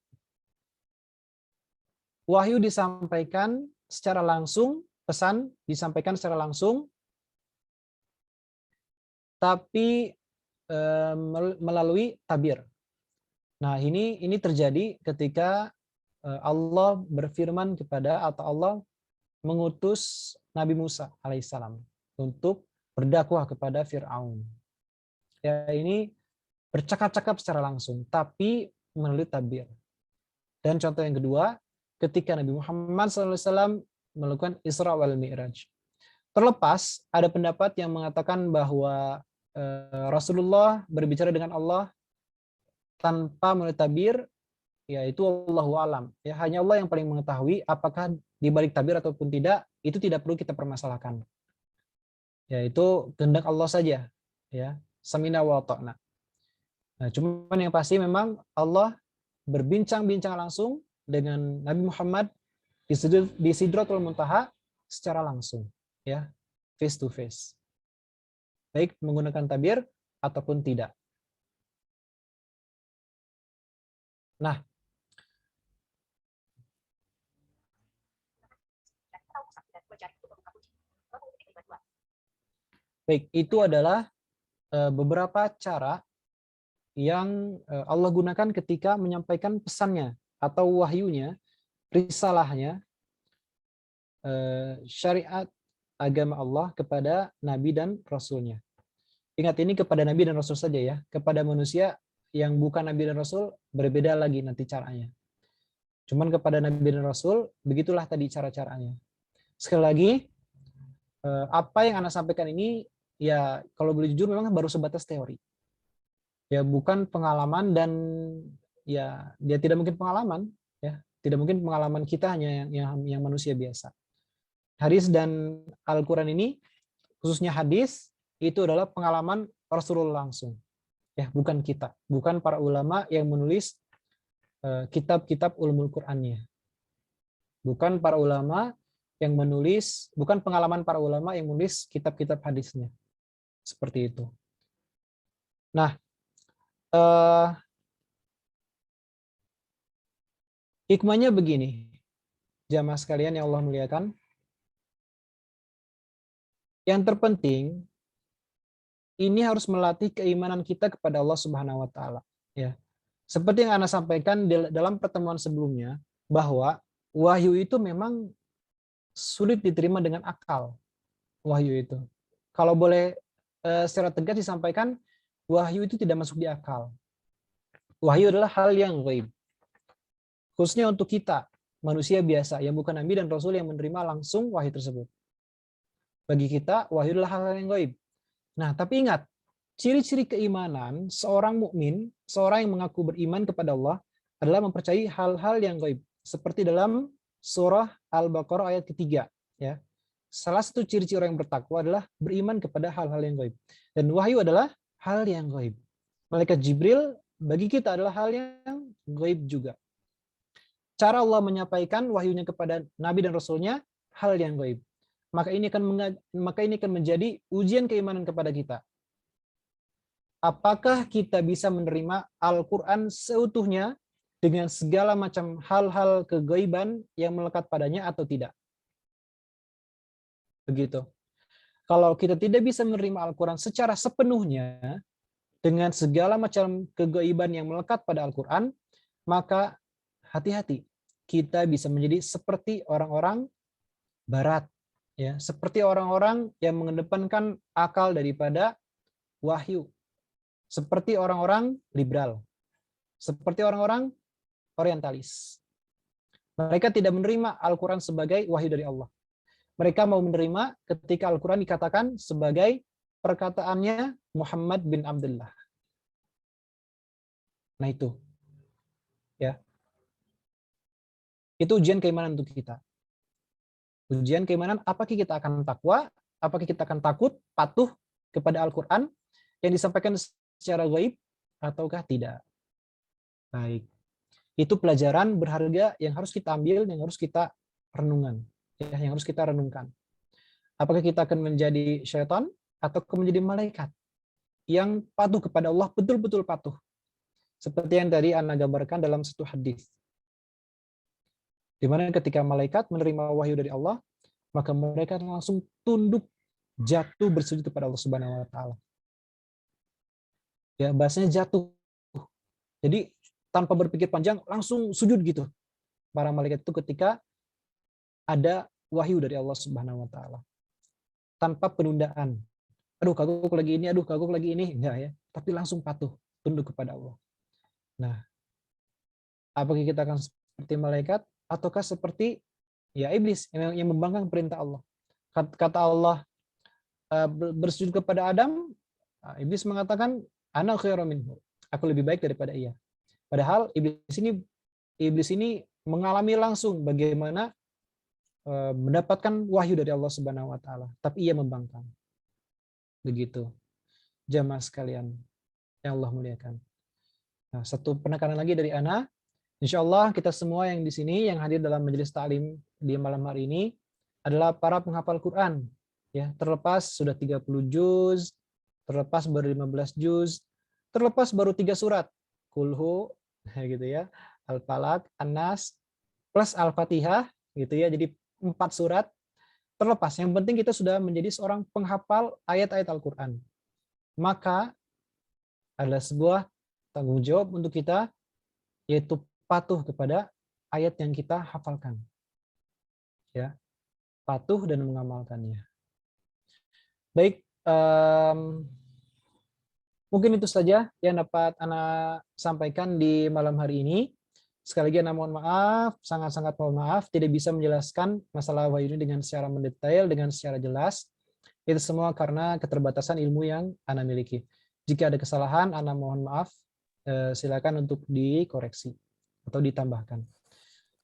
wahyu disampaikan secara langsung, pesan disampaikan secara langsung, tapi melalui tabir. Nah, ini terjadi ketika Allah berfirman atau Allah mengutus Nabi Musa alaihissalam untuk berdakwah kepada Fir'aun. Ya, ini bercakap-cakap secara langsung, tapi melalui tabir. Dan contoh yang kedua, ketika Nabi Muhammad SAW melakukan Isra wal Mi'raj. Terlepas ada pendapat yang mengatakan bahwa Rasulullah berbicara dengan Allah tanpa melalui tabir, yaitu Allahu alam. Ya, hanya Allah yang paling mengetahui apakah di balik tabir ataupun tidak, itu tidak perlu kita permasalahkan. Yaitu kehendak Allah saja, ya. Samina wa ta'na. Nah, cuman yang pasti memang Allah berbincang-bincang langsung dengan Nabi Muhammad di Sidratul Muntaha secara langsung, ya, face to face. Baik menggunakan tabir ataupun tidak. Nah, baik, itu adalah beberapa cara yang Allah gunakan ketika menyampaikan pesannya atau wahyunya, risalahnya syariat agama Allah kepada Nabi dan Rasulnya. Ingat, ini kepada Nabi dan Rasul saja ya. Kepada manusia yang bukan Nabi dan Rasul berbeda lagi nanti caranya. Cuman kepada Nabi dan Rasul, begitulah tadi cara-caranya. Sekali lagi, apa yang Anda sampaikan ini, ya kalau boleh jujur memang baru sebatas teori. Ya bukan pengalaman, dan ya dia tidak mungkin pengalaman. Ya tidak mungkin pengalaman kita hanya yang manusia biasa. Hadis dan Al-Quran ini, khususnya hadis, itu adalah pengalaman Rasulullah langsung. Ya, bukan kita, bukan para ulama yang menulis kitab-kitab ulumul Qur'annya. Bukan para ulama yang menulis, bukan pengalaman para ulama yang menulis kitab-kitab hadisnya. Seperti itu. Nah, hikmahnya begini. Jamaah sekalian yang Allah muliakan. Yang terpenting, ini harus melatih keimanan kita kepada Allah Subhanahu wa taala, ya. Seperti yang Anda sampaikan dalam pertemuan sebelumnya, bahwa wahyu itu memang sulit diterima dengan akal. Wahyu itu. Kalau boleh secara tegas disampaikan, wahyu itu tidak masuk di akal. Wahyu adalah hal yang gaib. Khususnya untuk kita, manusia biasa yang bukan Nabi dan Rasul yang menerima langsung wahyu tersebut. Bagi kita, wahyu adalah hal yang gaib. Nah, tapi ingat, ciri-ciri keimanan seorang mukmin, seorang yang mengaku beriman kepada Allah, adalah mempercayai hal-hal yang gaib. Seperti dalam surah Al-Baqarah ayat ketiga. Ya. Salah satu ciri-ciri orang yang bertakwa adalah beriman kepada hal-hal yang gaib. Dan wahyu adalah hal yang gaib. Malaikat Jibril bagi kita adalah hal yang gaib juga. Cara Allah menyampaikan wahyunya kepada Nabi dan Rasulnya, hal yang gaib. Maka ini akan menjadi ujian keimanan kepada kita. Apakah kita bisa menerima Al-Quran seutuhnya dengan segala macam hal-hal kegaiban yang melekat padanya atau tidak? Begitu. Kalau kita tidak bisa menerima Al-Quran secara sepenuhnya dengan segala macam kegaiban yang melekat pada Al-Quran, maka hati-hati. Kita bisa menjadi seperti orang-orang Barat. Ya, seperti orang-orang yang mengedepankan akal daripada wahyu. Seperti orang-orang liberal. Seperti orang-orang orientalis. Mereka tidak menerima Al-Quran sebagai wahyu dari Allah. Mereka mau menerima ketika Al-Quran dikatakan sebagai perkataannya Muhammad bin Abdullah. Nah itu. Ya. Itu ujian keimanan untuk kita. Ujian keimanan, apakah kita akan takwa, apakah kita akan takut, patuh kepada Al-Quran yang disampaikan secara gaib, ataukah tidak. Baik. Itu pelajaran berharga yang harus kita ambil, yang harus kita renungan. Ya, yang harus kita renungkan. Apakah kita akan menjadi syaitan, atau menjadi malaikat yang patuh kepada Allah, betul-betul patuh. Seperti yang tadi Anda gambarkan dalam satu hadis. Di mana ketika malaikat menerima wahyu dari Allah, maka mereka langsung tunduk, jatuh bersujud kepada Allah Subhanahu wa taala. Ya, bahasanya jatuh. Jadi tanpa berpikir panjang langsung sujud gitu. Para malaikat itu ketika ada wahyu dari Allah Subhanahu wa taala. Tanpa penundaan. Aduh, kagok lagi ini, aduh, kagok lagi ini, enggak ya. Tapi langsung patuh, tunduk kepada Allah. Nah, apakah kita akan seperti malaikat ataukah seperti ya iblis yang membangkang perintah Allah? Kata Allah bersujud kepada Adam, iblis mengatakan ana khairum minhu. Aku lebih baik daripada ia. Padahal iblis ini mengalami langsung bagaimana mendapatkan wahyu dari Allah Subhanahu wa taala, tapi ia membangkang. Begitu. Jamaah sekalian yang Allah muliakan. Nah, satu penekanan lagi dari ana. Insya Allah kita semua yang di sini yang hadir dalam majelis ta'lim di malam hari ini adalah para penghafal Quran. Ya, terlepas sudah 30 juz, terlepas baru 15 juz, terlepas baru 3 surat. Kulhu, gitu ya, Al-Falaq, An-Nas, plus Al-Fatihah, gitu ya. Jadi 4 surat. Terlepas, yang penting kita sudah menjadi seorang penghafal ayat-ayat Al-Quran. Maka adalah sebuah tanggung jawab untuk kita, yaitu patuh kepada ayat yang kita hafalkan. Ya. patuh dan mengamalkannya. Baik, mungkin itu saja yang dapat Ana sampaikan di malam hari ini. Sekali lagi Ana mohon maaf, sangat-sangat mohon maaf tidak bisa menjelaskan masalah wahyu ini dengan secara mendetail, dengan secara jelas. Itu semua karena keterbatasan ilmu yang Ana miliki. Jika ada kesalahan, Ana mohon maaf. Silakan untuk dikoreksi atau ditambahkan.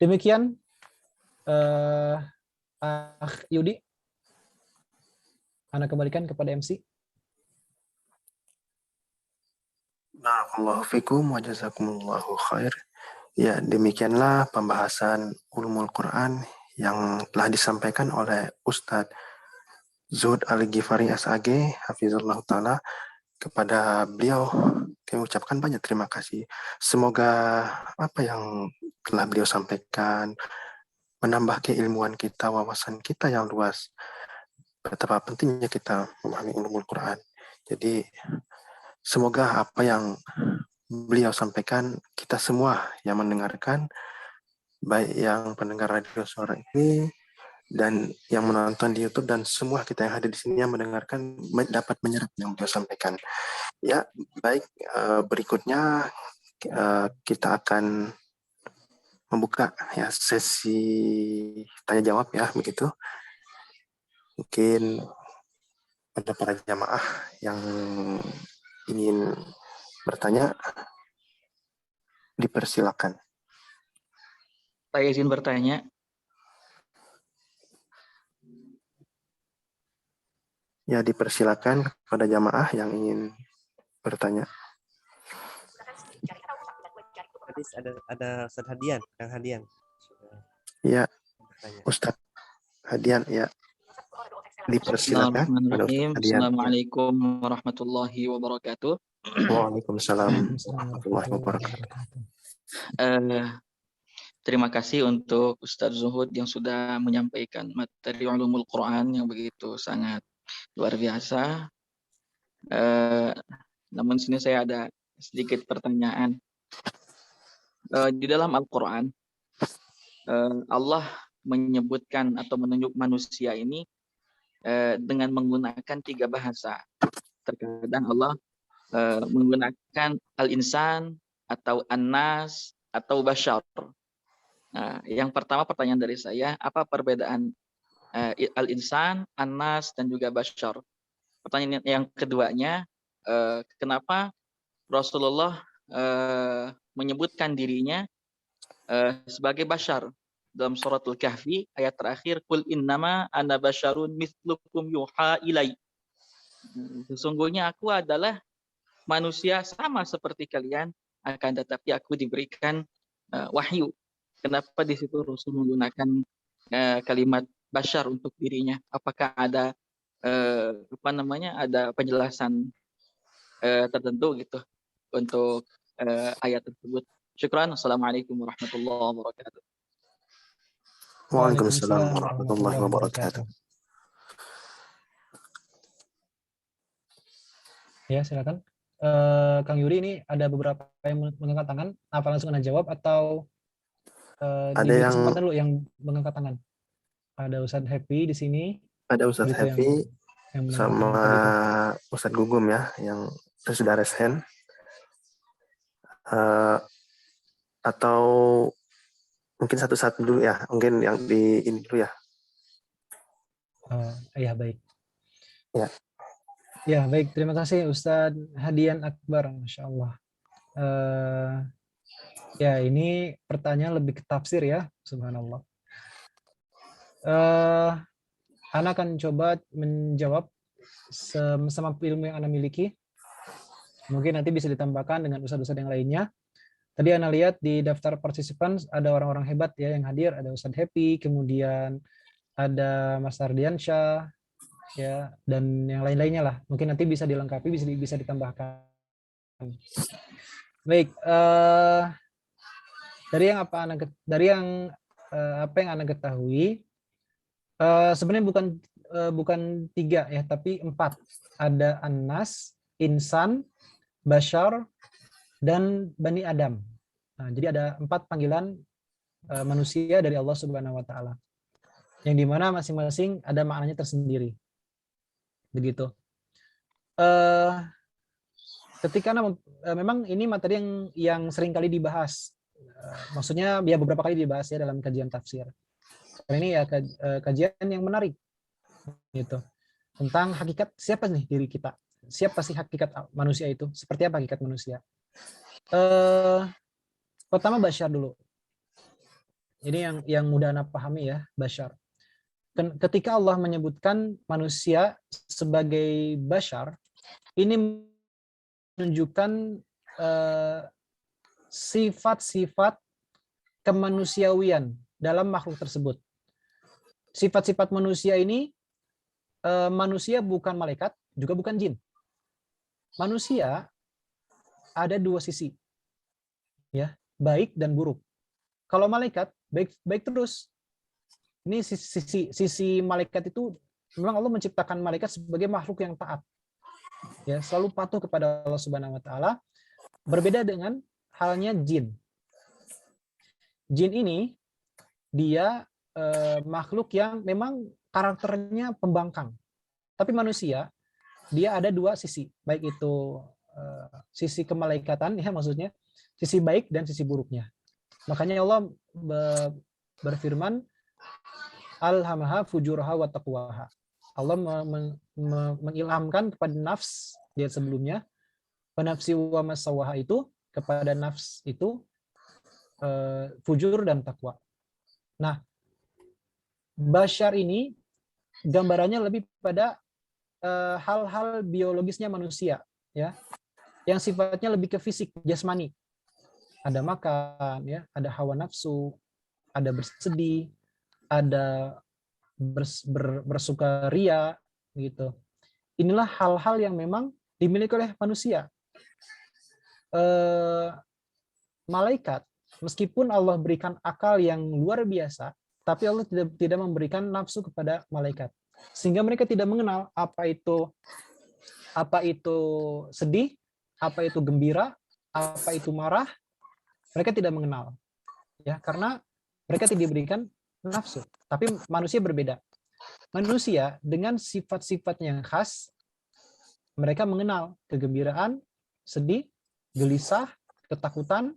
Demikian, Yudi, Ana kembalikan kepada MC. Barakallahu fikum wa jazakumullahu khair. Ya, demikianlah pembahasan ulumul Quran yang telah disampaikan oleh Ustadz Zuhud Al-Ghifari SAG, hafizallahu ta'ala. Kepada beliau kami ucapkan banyak terima kasih. Semoga apa yang telah beliau sampaikan menambah keilmuan kita, wawasan kita yang luas. Betapa pentingnya kita memahami ulumul Quran. Jadi semoga apa yang beliau sampaikan, kita semua yang mendengarkan, baik yang pendengar radio suara ini dan yang menonton di YouTube dan semua kita yang hadir di sini yang mendengarkan dapat menyerap yang beliau sampaikan. Ya, baik, berikutnya kita akan membuka ya sesi tanya jawab ya, begitu. Mungkin ada para jamaah yang ingin bertanya, dipersilakan. Saya izin bertanya. Ya, dipersilakan kepada jamaah yang ingin bertanya. Tadi ada Ustaz Hadian, Kang Hadian. Ya, Bertanya. Ustadz Hadian, ya. Dipersilakan. Bismillahirrahmanirrahim. Assalamualaikum warahmatullahi wabarakatuh. Waalaikumsalam warahmatullahi wabarakatuh. Terima kasih untuk Ustadz Zuhud yang sudah menyampaikan materi ulumul Quran yang begitu sangat luar biasa. Namun sini saya ada sedikit pertanyaan. Di dalam Al-Quran, Allah menyebutkan atau menunjuk manusia ini dengan menggunakan 3 bahasa. Terkadang Allah menggunakan al-insan atau an-nas atau bashar. Nah, yang pertama pertanyaan dari saya, apa perbedaan al-insan, an-nas, dan juga bashar? Pertanyaan yang keduanya, kenapa Rasulullah menyebutkan dirinya sebagai bashar? Dalam suratul Kahfi, ayat terakhir, Qul innama ana basyarun mithlukum yuha ilai. Sesungguhnya aku adalah manusia sama seperti kalian, akan tetapi aku diberikan wahyu. Kenapa di situ Rasul menggunakan kalimat bashar untuk dirinya? Apakah ada ada penjelasan tertentu gitu untuk ayat tersebut? Syukran. Assalamualaikum warahmatullahi wabarakatuh. Waalaikumsalam warahmatullahi wabarakatuh. Ya, silakan. Kang Yuri, ini ada beberapa yang mengangkat tangan. Apa langsung Anda jawab atau Ada diberi yang- kesempatan dulu yang mengangkat tangan? Ada Ustadz Happy di sini. Ada Ustadz Begitu Happy yang mengangkat sama tangan tadi itu. Ustadz Gugum ya, yang sudah raise hand. Atau mungkin satu-satu dulu ya, mungkin yang di ini dulu ya. Ya, baik. Ya. Ya, baik. Terima kasih Ustadz Hadian Akbar. Masya Allah. Ya, ini pertanyaan lebih ke tafsir ya. Subhanallah. Ana akan coba menjawab sama ilmu yang Ana miliki. Mungkin nanti bisa ditambahkan dengan ustadz-ustadz yang lainnya. Tadi Ana lihat di daftar partisipan ada orang-orang hebat ya yang hadir. Ada Ustadz Happy, kemudian ada Mas Ardiansyah, ya, dan yang lain-lainnya lah. Mungkin nanti bisa dilengkapi, bisa ditambahkan. Baik, dari yang apa yang Ana ketahui, sebenarnya bukan 3 ya, tapi 4. Ada An-Nas, Insan, Bashar, dan Bani Adam. Nah, jadi ada 4 panggilan manusia dari Allah Subhanahu Wa Taala. yang dimana masing-masing ada maknanya tersendiri. Begitu. Ketika memang ini materi yang sering kali dibahas. Maksudnya ya beberapa kali dibahas ya dalam kajian tafsir. Karena ini ya kajian yang menarik gitu. Tentang hakikat siapa nih diri kita? Siapa sih hakikat manusia itu? Seperti apa hakikat manusia? Pertama Bashar dulu. Ini yang mudah Anda pahami ya, Bashar. Ketika Allah menyebutkan manusia sebagai Bashar, ini menunjukkan sifat-sifat kemanusiawian dalam makhluk tersebut. Sifat-sifat manusia ini, manusia bukan malaikat, juga bukan jin. Manusia ada dua sisi, ya, baik dan buruk. Kalau malaikat baik terus. Ini sisi malaikat itu memang Allah menciptakan malaikat sebagai makhluk yang taat. Ya, selalu patuh kepada Allah Subhanahu wa taala. Berbeda dengan halnya jin. Jin ini dia makhluk yang memang karakternya pembangkang. Tapi manusia dia ada dua sisi, baik itu sisi kemalaikatan ya maksudnya, sisi baik dan sisi buruknya. Makanya Allah berfirman, alhamaha fujuraha wa taqwaha. Allah mengilhamkan kepada nafs di ayat sebelumnya, penafsi wa masawaha itu kepada nafs itu fujur dan takwa. Nah, Bashar ini gambarannya lebih pada hal-hal biologisnya manusia, ya, yang sifatnya lebih ke fisik, jasmani. Ada makan, ya, ada hawa nafsu, ada bersedih, ada bersukaria, gitu. Inilah hal-hal yang memang dimiliki oleh manusia. Malaikat, meskipun Allah berikan akal yang luar biasa, tapi Allah tidak memberikan nafsu kepada malaikat, sehingga mereka tidak mengenal apa itu sedih, apa itu gembira, apa itu marah. Mereka tidak mengenal, ya, karena mereka tidak diberikan nafsu. Tapi manusia berbeda. Manusia dengan sifat-sifat yang khas, mereka mengenal kegembiraan, sedih, gelisah, ketakutan,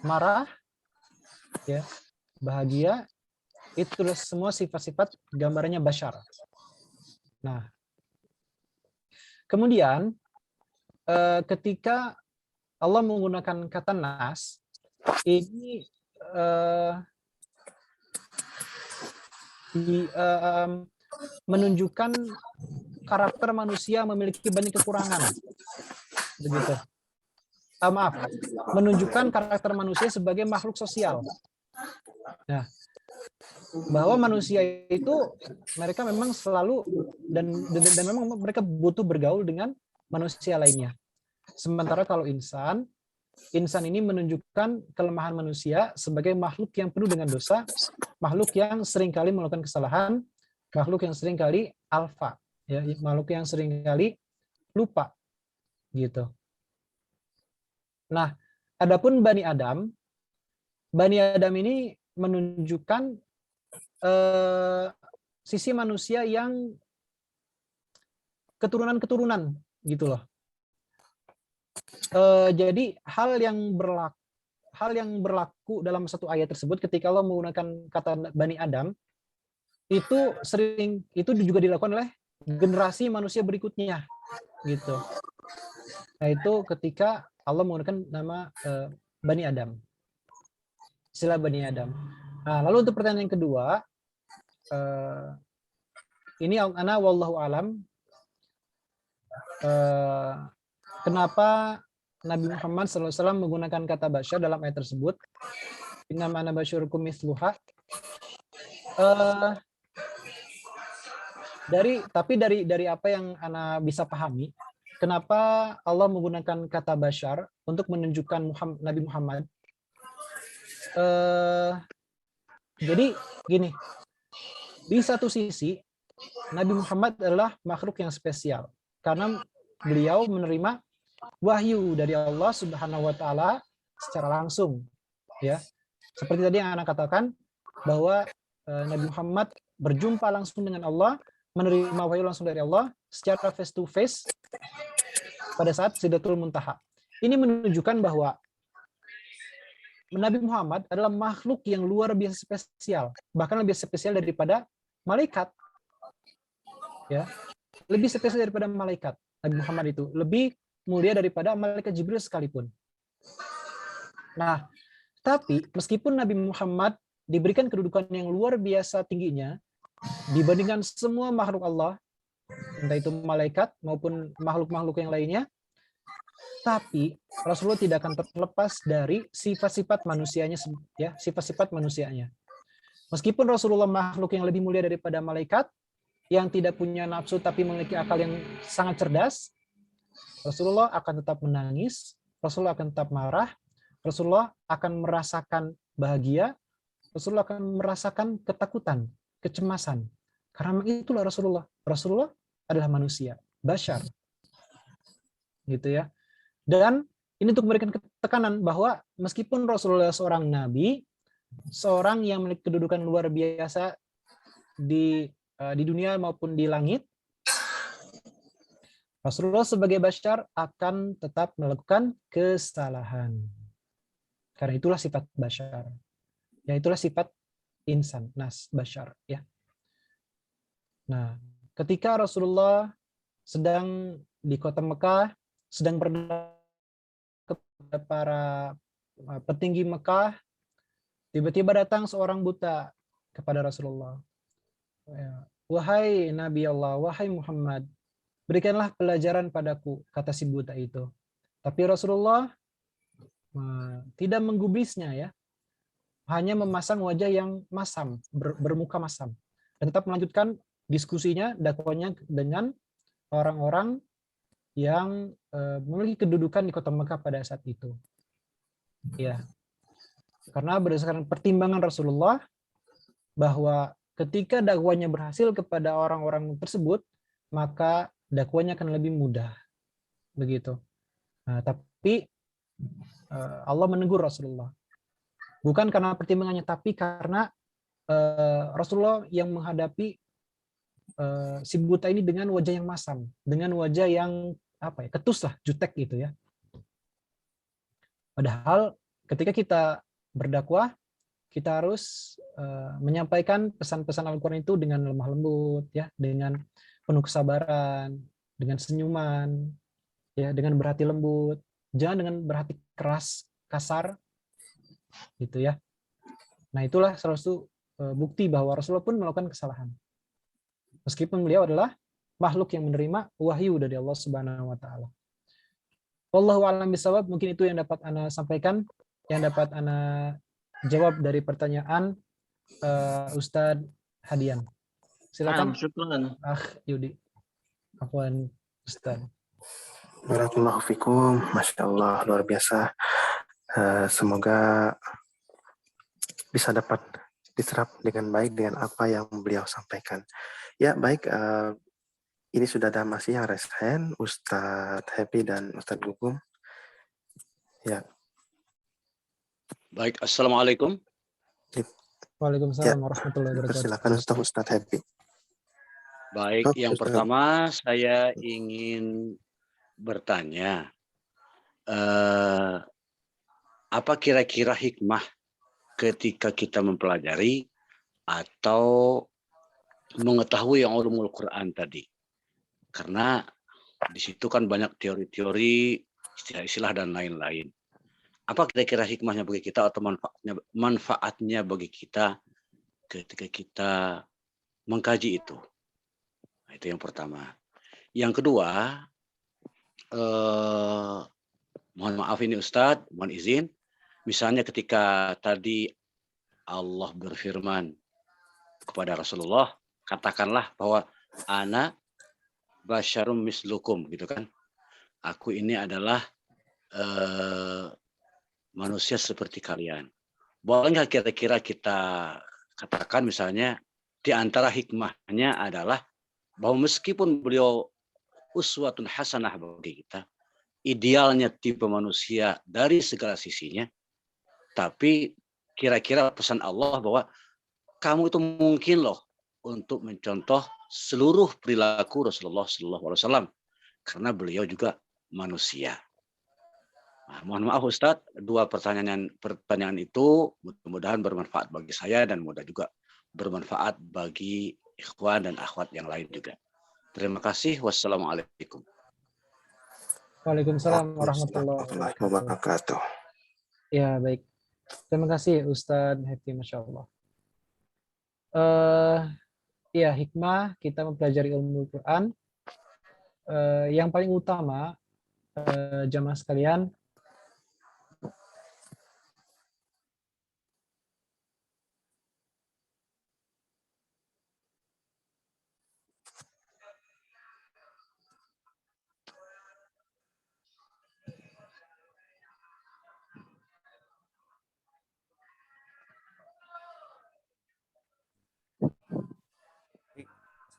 marah, ya, bahagia. Itu semua sifat-sifat gambarannya Bashar. Nah, kemudian ketika Allah menggunakan kata nas, ini menunjukkan karakter manusia memiliki banyak kekurangan, begitu. Menunjukkan karakter manusia sebagai makhluk sosial. Nah, bahwa manusia itu mereka memang selalu dan memang mereka butuh bergaul dengan manusia lainnya. Sementara kalau insan ini menunjukkan kelemahan manusia sebagai makhluk yang penuh dengan dosa, makhluk yang seringkali melakukan kesalahan, makhluk yang seringkali alfa, ya, makhluk yang seringkali lupa, gitu. Nah, adapun Bani Adam ini menunjukkan sisi manusia yang keturunan-keturunan, gitu loh. Jadi hal yang berlaku dalam satu ayat tersebut ketika Allah menggunakan kata Bani Adam itu juga dilakukan oleh generasi manusia berikutnya, gitu. Nah, itu ketika Allah menggunakan nama Bani Adam, istilah Bani Adam. Nah, lalu untuk pertanyaan yang kedua, ini ana wallahu alam, kenapa Nabi Muhammad SAW menggunakan kata Bashar dalam ayat tersebut? Innama ana basyarukum mithluha. Dari apa yang ana bisa pahami, kenapa Allah menggunakan kata Bashar untuk menunjukkan Nabi Muhammad? Jadi gini, di satu sisi Nabi Muhammad adalah makhluk yang spesial karena beliau menerima wahyu dari Allah Subhanahu wa taala secara langsung, ya. Seperti tadi yang anak katakan bahwa Nabi Muhammad berjumpa langsung dengan Allah, menerima wahyu langsung dari Allah secara face to face pada saat Sidratul Muntaha. Ini menunjukkan bahwa Nabi Muhammad adalah makhluk yang luar biasa spesial, bahkan lebih spesial daripada malaikat. Ya, lebih spesial daripada malaikat. Nabi Muhammad itu lebih mulia daripada malaikat Jibril sekalipun. Nah, tapi meskipun Nabi Muhammad diberikan kedudukan yang luar biasa tingginya dibandingkan semua makhluk Allah, entah itu malaikat maupun makhluk-makhluk yang lainnya, tapi Rasulullah tidak akan terlepas dari sifat-sifat manusianya, ya, sifat-sifat manusianya. Meskipun Rasulullah makhluk yang lebih mulia daripada malaikat, yang tidak punya nafsu tapi memiliki akal yang sangat cerdas, Rasulullah akan tetap menangis, Rasulullah akan tetap marah, Rasulullah akan merasakan bahagia, Rasulullah akan merasakan ketakutan, kecemasan. Karena itulah Rasulullah. Rasulullah adalah manusia, bashar. Gitu ya. Dan ini untuk memberikan tekanan bahwa meskipun Rasulullah seorang nabi, seorang yang memiliki kedudukan luar biasa di dunia maupun di langit, Rasulullah sebagai bashar akan tetap melakukan kesalahan. Karena itulah sifat bashar. Ya, itulah sifat insan, nas, bashar. Ya. Nah, ketika Rasulullah sedang di kota Mekah, sedang berdakwah kepada para petinggi Mekah, tiba-tiba datang seorang buta kepada Rasulullah. Wahai Nabi Allah, wahai Muhammad, berikanlah pelajaran padaku, kata si buta itu. Tapi Rasulullah tidak menggubrisnya, ya, hanya memasang wajah yang masam, bermuka masam, dan tetap melanjutkan diskusinya, dakwanya dengan orang-orang yang memiliki kedudukan di kota Mekah pada saat itu. Ya, karena berdasarkan pertimbangan Rasulullah bahwa ketika dakwanya berhasil kepada orang-orang tersebut, maka dakwanya akan lebih mudah, begitu. Nah, tapi Allah menegur Rasulullah, bukan karena pertimbangannya, tapi karena Rasulullah yang menghadapi si buta ini dengan wajah yang masam, dengan wajah yang ketus lah, jutek gitu ya. Padahal ketika kita berdakwah, kita harus menyampaikan pesan-pesan Al-Quran itu dengan lemah lembut, ya, dengan penuh kesabaran, dengan senyuman, ya, dengan berhati lembut, jangan dengan berhati keras, kasar, gitu ya. Nah, itulah salah satu bukti bahwa Rasulullah pun melakukan kesalahan. Meskipun beliau adalah makhluk yang menerima wahyu dari Allah Subhanahu wa taala. Wallahu a'lam bishawab, mungkin itu yang dapat Ana sampaikan, yang dapat Ana jawab dari pertanyaan Ustadz Hadian. Silakan. Syukran. Yudi. Afwan Ustadz. Barakallahu fikum, Masya Allah, luar biasa. Semoga bisa dapat diserap dengan baik dengan apa yang beliau sampaikan. Ya, baik. Ini sudah ada masih yang raise hand, Ustadz Happy dan Ustadz Gugum. Ya. Baik, Assalamualaikum. Waalaikumsalam warahmatullahi wabarakatuh. Silakan Ustadz Happy. Baik, yang pertama saya ingin bertanya, apa kira-kira hikmah ketika kita mempelajari atau mengetahui yang ulumul Quran tadi? Karena di situ kan banyak teori-teori, istilah-istilah dan lain-lain. Apa kira-kira hikmahnya bagi kita atau manfaatnya bagi kita ketika kita mengkaji itu? Nah, itu yang pertama. Yang kedua, mohon maaf ini Ustadz, mohon izin. Misalnya ketika tadi Allah berfirman kepada Rasulullah, katakanlah bahwa ana basyarum mislukum, gitu kan. Aku ini adalah manusia seperti kalian. Boleh nggak kira-kira kita katakan misalnya di antara hikmahnya adalah bahwa meskipun beliau uswatun hasanah bagi kita, idealnya tipe manusia dari segala sisinya, tapi kira-kira pesan Allah bahwa kamu itu mungkin loh untuk mencontoh seluruh perilaku Rasulullah SAW karena beliau juga manusia. Nah, mohon maaf Ustadz, dua pertanyaan itu mudah-mudahan bermanfaat bagi saya dan mudah juga bermanfaat bagi ikhwan dan akhwat yang lain juga. Terima kasih. Wassalamualaikum. Waalaikumsalam warahmatullahi warahmatullahi wabarakatuh. wabarakatuh. Ya, baik. Terima kasih Ustadz Happy, Masya Allah. Ya, hikmah kita mempelajari ilmu Quran. Yang paling utama, jamaah sekalian,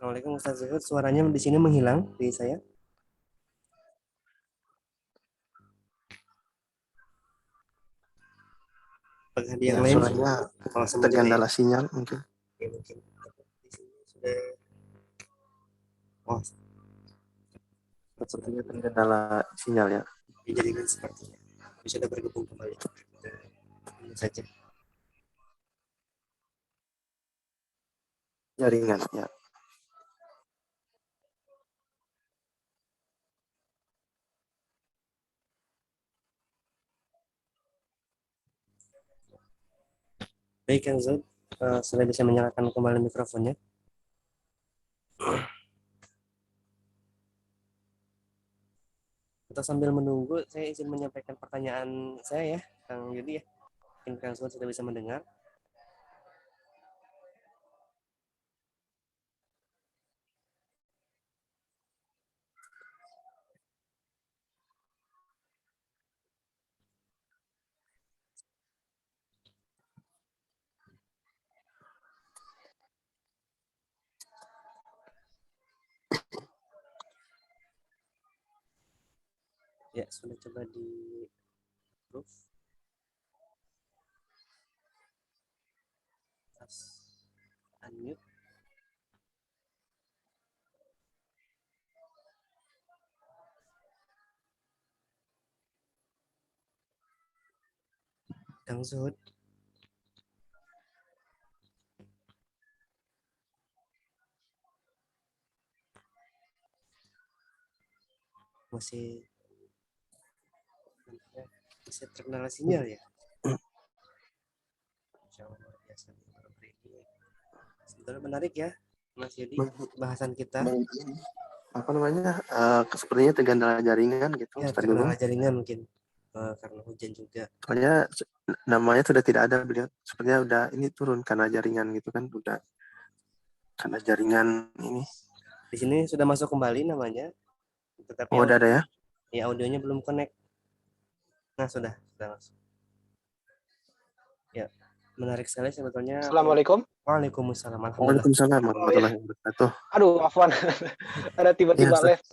Assalamualaikum Ustaz Zuhud, suaranya di sini menghilang di saya. Bagi yang Ya, lain suaranya kalau sama terkendala sinyal mungkin. ya, mungkin di sini sudah Sepertinya terkendala sinyal ya. dijadikan sepertinya sudah bergabung kembali. Ini saja. Jaringan ya. Baik Kang Zul, sudah bisa menyalakan kembali mikrofonnya. Kita sambil menunggu, saya izin menyampaikan pertanyaan saya ya, Kang Yudi ya. Mungkin Kang Zul sudah bisa mendengar. Ya, sudah coba di approve. Unmute. Kang Zuhud. Masih terkenal sinyal ya. Luar biasa. Sebetulnya menarik ya, Mas Yudi, bahasan kita. Apa namanya? Sepertinya terkendala jaringan gitu. Ya, Ustaz terkenal Gugum. jaringan mungkin karena hujan juga. Soalnya namanya sudah tidak ada beliau. Sepertinya udah ini turun karena jaringan gitu kan, udah karena jaringan ini. Di sini sudah masuk kembali namanya, tetapi Udah ada ya? ya audionya belum connect. Nah, sudah masuk. Ya, menarik sekali sebetulnya. Assalamualaikum. Waalaikumsalam. Waalaikumsalam warahmatullahi wabarakatuh. Aduh, afwan. Ada tiba-tiba Ya, live.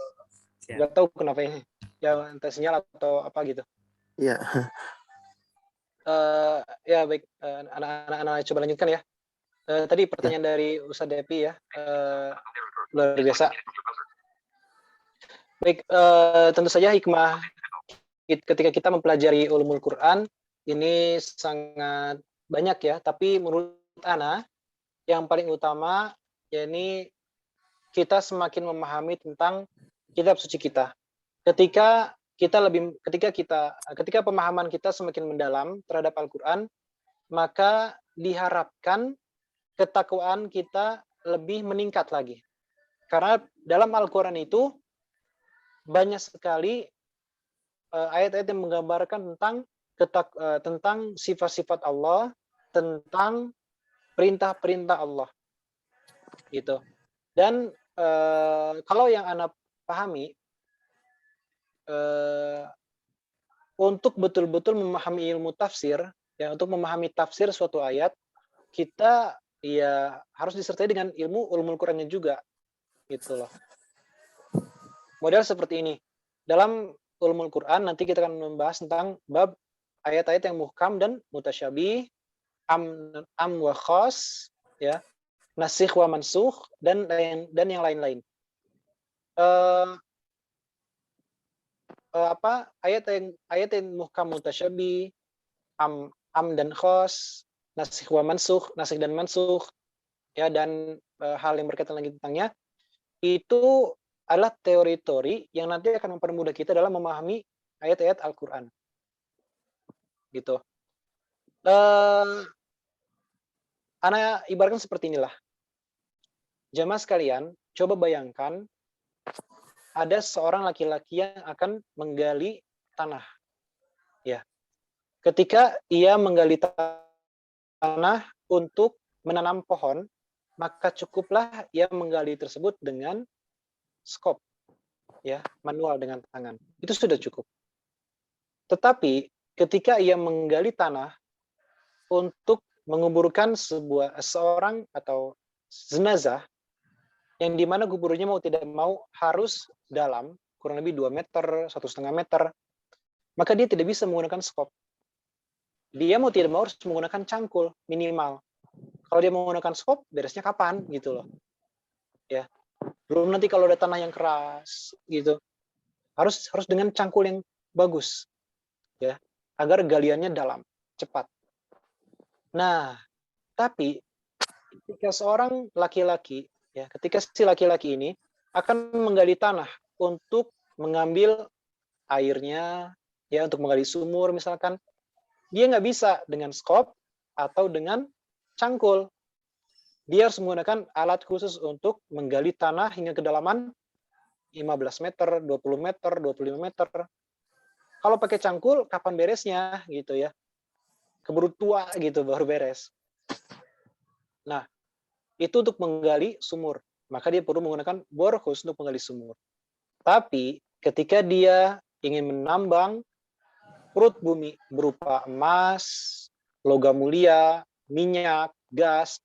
Siap. Nggak tahu kenapa ini. Ya, entah sinyal atau apa gitu. Iya. Ya, baik. Anak-anak coba lanjutkan ya. Tadi pertanyaan dari Ustadz Depi ya. Luar biasa. Baik, tentu saja hikmah ketika kita mempelajari ulumul Quran ini sangat banyak ya, tapi menurut Ana yang paling utama yakni kita semakin memahami tentang kitab suci kita. Ketika pemahaman kita semakin mendalam terhadap Al-Qur'an, maka diharapkan ketakwaan kita lebih meningkat lagi. Karena dalam Al-Qur'an itu banyak sekali ayat-ayat yang menggambarkan tentang sifat-sifat Allah, tentang perintah-perintah Allah, gitu. Dan kalau yang Anda pahami, untuk betul-betul memahami ilmu tafsir, ya untuk memahami tafsir suatu ayat, kita ya harus disertai dengan ilmu ulumul Qurannya juga, gitu loh. Model seperti ini. Dalam ulumul Quran nanti kita akan membahas tentang bab ayat-ayat yang muhkam dan mutasyabih, am wa khas, ya. nasikh wa mansukh dan yang lain-lain. Ayat yang muhkam mutasyabih, am dan khos, nasikh wa mansukh, nasikh dan mansukh, ya, dan hal yang berkaitan lagi tentangnya, itu adalah teori-teori yang nanti akan mempermudah kita dalam memahami ayat-ayat Al-Quran. Gitu. Ana ibaratkan seperti inilah. Jamaah sekalian, coba bayangkan ada seorang laki-laki yang akan menggali tanah. Ya. Ketika ia menggali tanah untuk menanam pohon, maka cukuplah ia menggali tersebut dengan skop, ya, manual dengan tangan. Itu sudah cukup. Tetapi ketika ia menggali tanah untuk menguburkan seorang atau jenazah, yang dimana kuburnya mau tidak mau harus dalam, kurang lebih 2 meter, 1,5 meter, maka dia tidak bisa menggunakan skop. Dia mau tidak mau harus menggunakan cangkul minimal. Kalau dia menggunakan skop, beresnya kapan gitu loh. Ya. Belum nanti kalau ada tanah yang keras gitu. Harus dengan cangkul yang bagus. Ya. Agar galiannya dalam, cepat. Nah, tapi ketika seorang laki-laki, ya, ketika si laki-laki ini akan menggali tanah untuk mengambil airnya, ya, untuk menggali sumur misalkan, dia nggak bisa dengan skop atau dengan cangkul. Dia harus menggunakan alat khusus untuk menggali tanah hingga kedalaman 15 meter, 20 meter, 25 meter. Kalau pakai cangkul, kapan beresnya gitu ya? Keburu tua gitu baru beres. Nah, itu untuk menggali sumur. Maka dia perlu menggunakan bor khusus untuk menggali sumur. Tapi ketika dia ingin menambang perut bumi berupa emas, logam mulia, minyak, gas,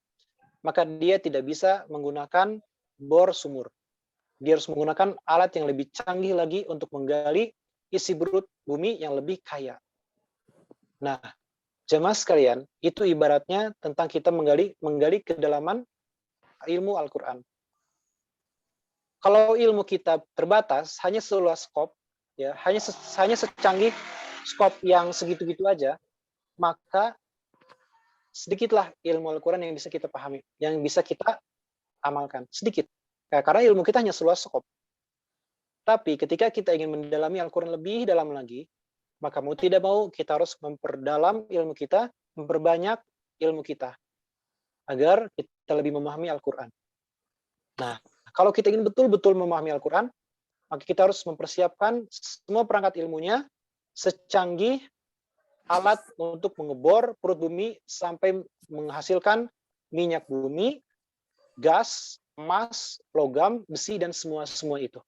maka dia tidak bisa menggunakan bor sumur. Dia harus menggunakan alat yang lebih canggih lagi untuk menggali isi perut bumi yang lebih kaya. Nah, jemaah sekalian, itu ibaratnya tentang kita menggali kedalaman ilmu Al-Quran. Kalau ilmu kita terbatas, hanya seluas skop, ya, hanya secanggih skop yang segitu-gitu aja, maka sedikitlah ilmu Al-Quran yang bisa kita pahami, yang bisa kita amalkan, sedikit. Ya, karena ilmu kita hanya seluas skop. Tapi ketika kita ingin mendalami Al-Quran lebih dalam lagi, maka mau tidak mau kita harus memperdalam ilmu kita, memperbanyak ilmu kita, agar kita lebih memahami Al-Quran. Nah, kalau kita ingin betul-betul memahami Al-Quran, maka kita harus mempersiapkan semua perangkat ilmunya secanggih alat untuk mengebor perut bumi sampai menghasilkan minyak bumi, gas, emas, logam, besi, dan semua itu.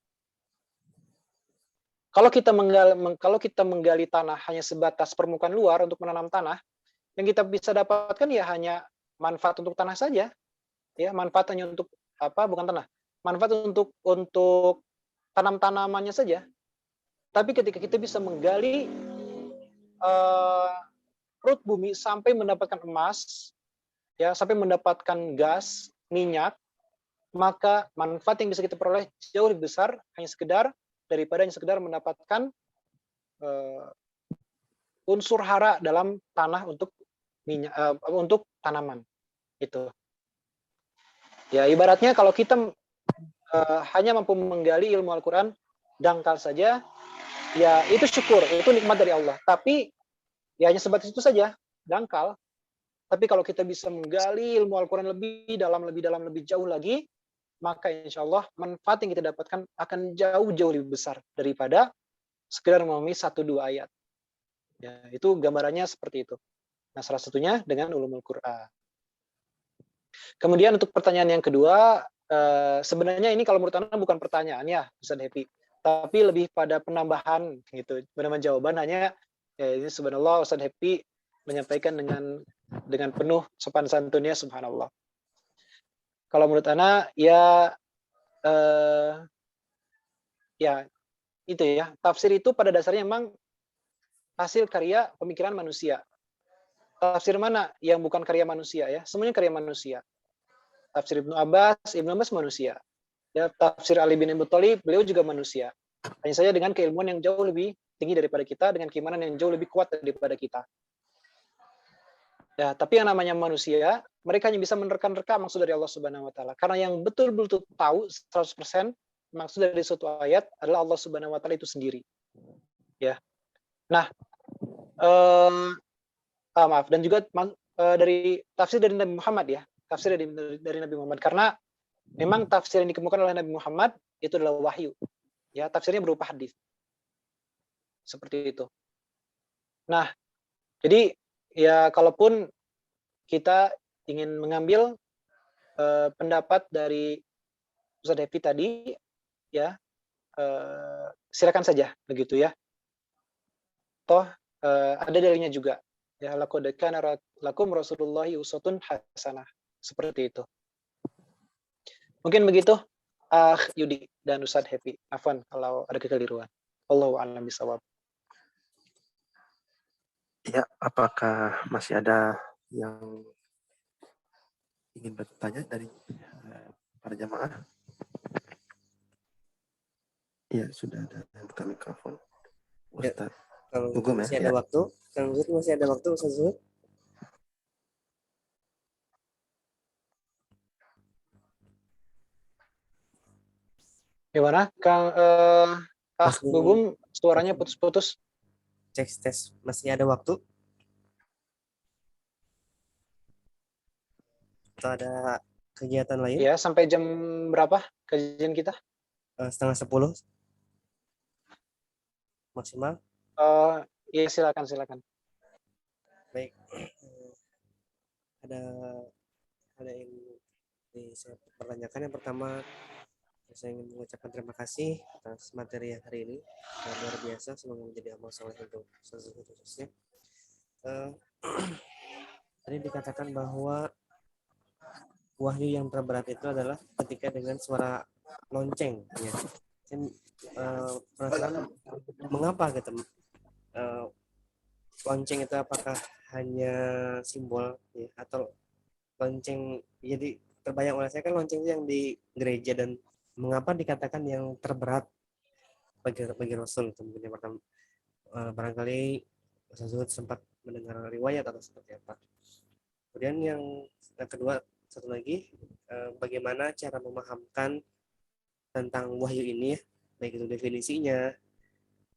Kalau kita menggali tanah hanya sebatas permukaan luar untuk menanam tanah, yang kita bisa dapatkan ya hanya manfaat untuk tanah saja, ya, manfaatnya untuk apa? Bukan tanah, manfaat untuk tanam-tanamannya saja. Tapi ketika kita bisa menggali perut bumi sampai mendapatkan emas, ya, sampai mendapatkan gas, minyak, maka manfaat yang bisa kita peroleh jauh lebih besar daripada hanya sekedar mendapatkan unsur hara dalam tanah untuk minyak, untuk tanaman itu. Ya, ibaratnya kalau kita hanya mampu menggali ilmu Al-Quran dangkal saja, ya itu syukur, itu nikmat dari Allah. Tapi ya hanya sebatas itu saja, dangkal. Tapi kalau kita bisa menggali ilmu Al-Quran lebih dalam, lebih jauh lagi, maka insya Allah manfaat yang kita dapatkan akan jauh lebih besar daripada sekedar memahami 1-2 ayat. Ya, itu gambarannya seperti itu. Nah, salah satunya dengan ulumul Quran. Kemudian untuk pertanyaan yang kedua, sebenarnya ini kalau menurut Anda bukan pertanyaan ya, Ustaz Happy, tapi lebih pada penambahan gitu. Penambahan jawaban hanya ya ini subhanallah Ustaz Happy menyampaikan dengan penuh sopan santunnya subhanallah. Kalau menurut Anda ya ya itu ya, tafsir itu pada dasarnya memang hasil karya pemikiran manusia. Tafsir mana yang bukan karya manusia ya? Semuanya karya manusia. Tafsir Ibnu Abbas manusia. Ya, tafsir Ali bin Abi Thalib, beliau juga manusia. Hanya saja dengan keilmuan yang jauh lebih tinggi daripada kita, dengan keimanan yang jauh lebih kuat daripada kita. Ya, tapi yang namanya manusia, mereka hanya bisa menerka-nerka maksud dari Allah Subhanahu wa taala. Karena yang betul-betul tahu 100% maksud dari suatu ayat adalah Allah Subhanahu wa taala itu sendiri. Ya. Nah, maaf, dan juga dari tafsir dari Nabi Muhammad ya. Tafsir dari Nabi Muhammad, karena memang tafsir yang dikemukakan oleh Nabi Muhammad itu adalah wahyu. Ya, tafsirnya berupa hadis. Seperti itu. Nah, jadi ya kalaupun kita ingin mengambil pendapat dari Ustaz Devi tadi, ya silakan saja begitu ya. Toh ada dalilnya juga. Ya, laqad kana lakum Rasulullahi uswatun hasanah. Seperti itu. Mungkin begitu, Yudi dan Ustaz Happy. Afwan kalau ada kekeliruan. Wallahu a'lam bishawab. Ya, apakah masih ada yang ingin bertanya dari para jamaah? Ya, sudah ada yang buka mikrofon. Ya, Ustaz. Kalau Hukum masih ya? ada waktu, Kang Zuhud masih ada waktu, Ustaz Zuhud? Gimana, Kang Masih- Gugum, suaranya putus-putus. Cek tes, masih ada waktu? Atau ada kegiatan lain? Ya, sampai jam berapa kajian kita? 9:30 maksimal. Ya, silakan. Baik. Ada yang saya pertanyakan. Yang pertama, saya ingin mengucapkan terima kasih atas materi yang hari ini. Luar biasa, semoga menjadi amal soleh untuk sesuatu khususnya. Tadi dikatakan bahwa wahyu yang terberat itu adalah ketika dengan suara lonceng. Ya. Saya penasaran mengapa gitu. Lonceng itu apakah hanya simbol ya, atau lonceng, jadi terbayang oleh saya kan lonceng yang di gereja, dan mengapa dikatakan yang terberat bagi Rasul itu mungkin yang pertama. Barangkali Ustaz Zuhud sempat mendengar riwayat atau seperti apa. Kemudian yang kedua, satu lagi, bagaimana cara memahamkan tentang wahyu ini, baik itu definisinya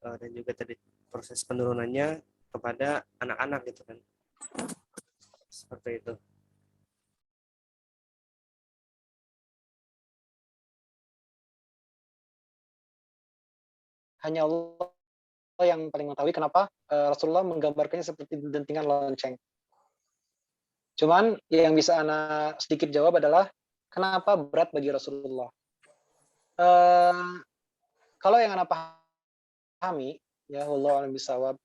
dan juga tadi proses penurunannya kepada anak-anak gitu kan, seperti itu. Hanya Allah yang paling mengetahui kenapa Rasulullah menggambarkannya seperti dentingan lonceng. Cuman yang bisa Ana sedikit jawab adalah kenapa berat bagi Rasulullah. Kalau yang Ana pahami, ya Allah alam bisawab,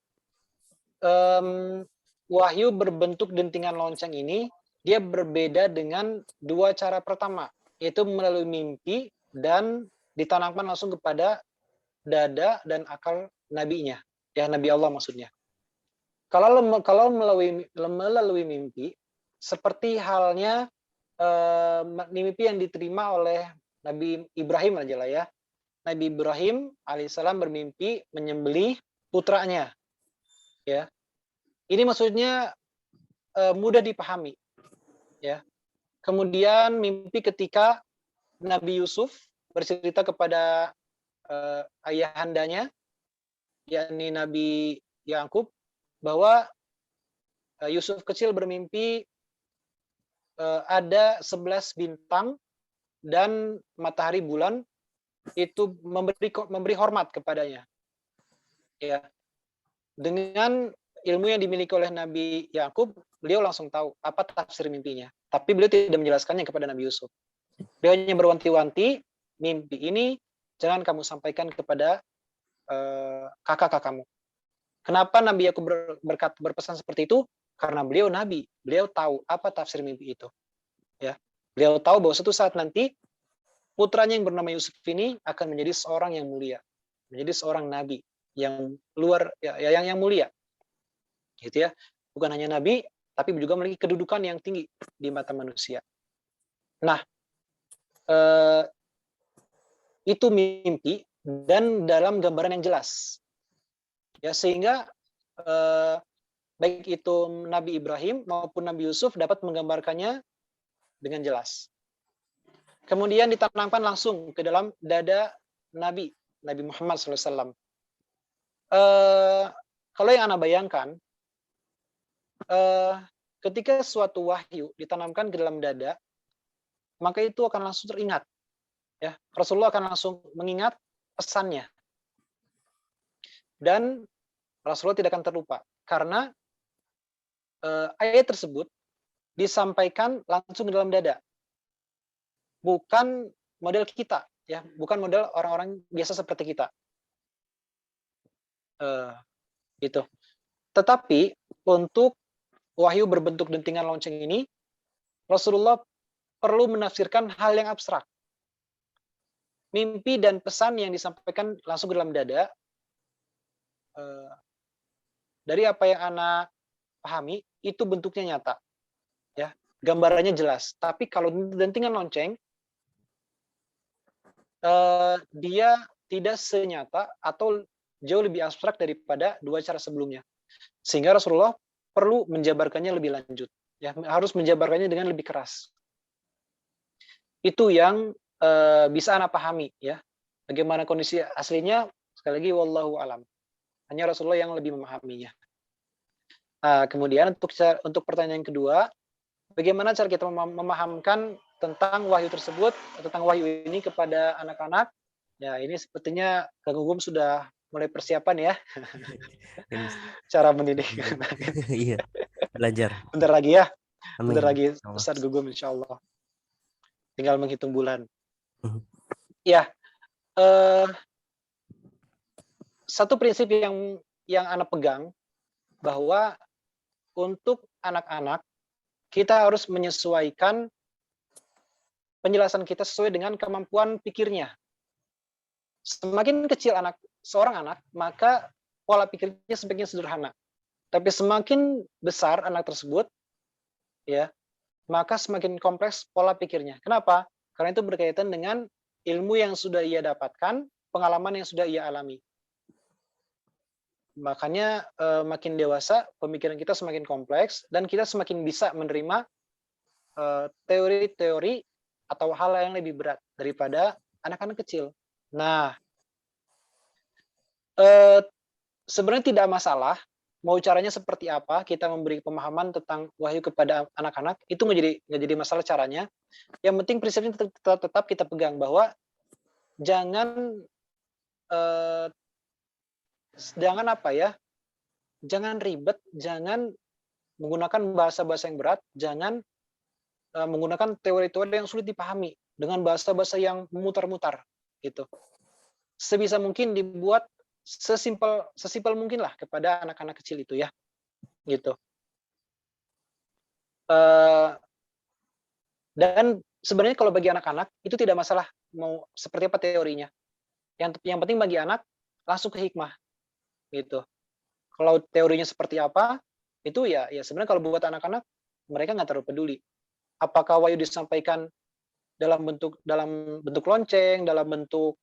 wahyu berbentuk dentingan lonceng ini dia berbeda dengan dua cara pertama, yaitu melalui mimpi dan ditanamkan langsung kepada dada dan akal nabinya, ya Nabi Allah maksudnya. Kalau melalui mimpi, seperti halnya mimpi yang diterima oleh Nabi Ibrahim aja lah ya. Nabi Ibrahim alaihissalam bermimpi menyembelih putranya. Ya, ini maksudnya mudah dipahami. Ya. Kemudian mimpi ketika Nabi Yusuf bercerita kepada ayahandanya, yakni Nabi Yakub, bahwa Yusuf kecil bermimpi ada 11 bintang dan matahari bulan itu memberi hormat kepadanya. Ya. Dengan ilmu yang dimiliki oleh Nabi Yakub, beliau langsung tahu apa tafsir mimpinya. Tapi beliau tidak menjelaskannya kepada Nabi Yusuf. Beliau hanya berwanti-wanti, mimpi ini jangan kamu sampaikan kepada kakak-kakakmu. Kenapa Nabi Yakub berpesan seperti itu? Karena beliau nabi, beliau tahu apa tafsir mimpi itu. Ya, beliau tahu bahwa suatu saat nanti putranya yang bernama Yusuf ini akan menjadi seorang yang mulia, menjadi seorang nabi yang luar ya, yang mulia, gitu ya. Bukan hanya nabi, tapi juga memiliki kedudukan yang tinggi di mata manusia. Nah, itu mimpi dan dalam gambaran yang jelas. Ya, sehingga baik itu Nabi Ibrahim maupun Nabi Yusuf dapat menggambarkannya dengan jelas. Kemudian ditanamkan langsung ke dalam dada Nabi Muhammad SAW. Kalau yang Anda bayangkan, ketika suatu wahyu ditanamkan ke dalam dada, maka itu akan langsung teringat. Ya, Rasulullah akan langsung mengingat pesannya. Dan Rasulullah tidak akan terlupa. Karena ayat tersebut disampaikan langsung ke dalam dada. Bukan model kita, ya, bukan model orang-orang biasa seperti kita. Gitu. Tetapi untuk wahyu berbentuk dentingan lonceng ini, Rasulullah perlu menafsirkan hal yang abstrak. Mimpi dan pesan yang disampaikan langsung ke dalam dada, dari apa yang Ana pahami, itu bentuknya nyata. Ya, gambarannya jelas. Tapi kalau dentingan lonceng, dia tidak senyata atau jauh lebih abstrak daripada dua cara sebelumnya. Sehingga Rasulullah perlu menjabarkannya lebih lanjut. Ya, harus menjabarkannya dengan lebih keras. Itu yang bisa Anda pahami, ya. Bagaimana kondisi aslinya, sekali lagi wallahu alam. Hanya Rasulullah yang lebih memahaminya. Kemudian untuk pertanyaan kedua, bagaimana cara kita memahamkan tentang wahyu tersebut, tentang wahyu ini kepada anak-anak? Ya, ini sepertinya Kang Gugum sudah mulai persiapan ya. Cara mendidik. Iya, belajar. Bentar lagi ya. Amin. Bentar lagi Ustadz Gugum insya Allah. Tinggal menghitung bulan. Ya, satu prinsip yang Anda pegang, bahwa untuk anak-anak kita harus menyesuaikan penjelasan kita sesuai dengan kemampuan pikirnya. Semakin kecil seorang anak, maka pola pikirnya sebaiknya sederhana. Tapi semakin besar anak tersebut, ya, maka semakin kompleks pola pikirnya. Kenapa? Karena itu berkaitan dengan ilmu yang sudah ia dapatkan, pengalaman yang sudah ia alami. Makanya makin dewasa, pemikiran kita semakin kompleks, dan kita semakin bisa menerima teori-teori atau hal yang lebih berat daripada anak-anak kecil. Nah, sebenarnya tidak masalah mau caranya seperti apa kita memberi pemahaman tentang wahyu kepada anak-anak, itu nggak jadi masalah caranya. Yang penting prinsipnya tetap kita pegang, bahwa jangan jangan ribet, jangan menggunakan bahasa-bahasa yang berat, jangan menggunakan teori-teori yang sulit dipahami dengan bahasa-bahasa yang memutar-mutar gitu. Sebisa mungkin dibuat sesimpel mungkin lah kepada anak-anak kecil itu, ya, gitu. Dan sebenarnya kalau bagi anak-anak itu tidak masalah mau seperti apa teorinya. Yang penting bagi anak langsung ke hikmah, gitu. Kalau teorinya seperti apa, itu ya sebenarnya kalau buat anak-anak, mereka nggak terlalu peduli. Apakah wahyu disampaikan dalam bentuk lonceng, dalam bentuk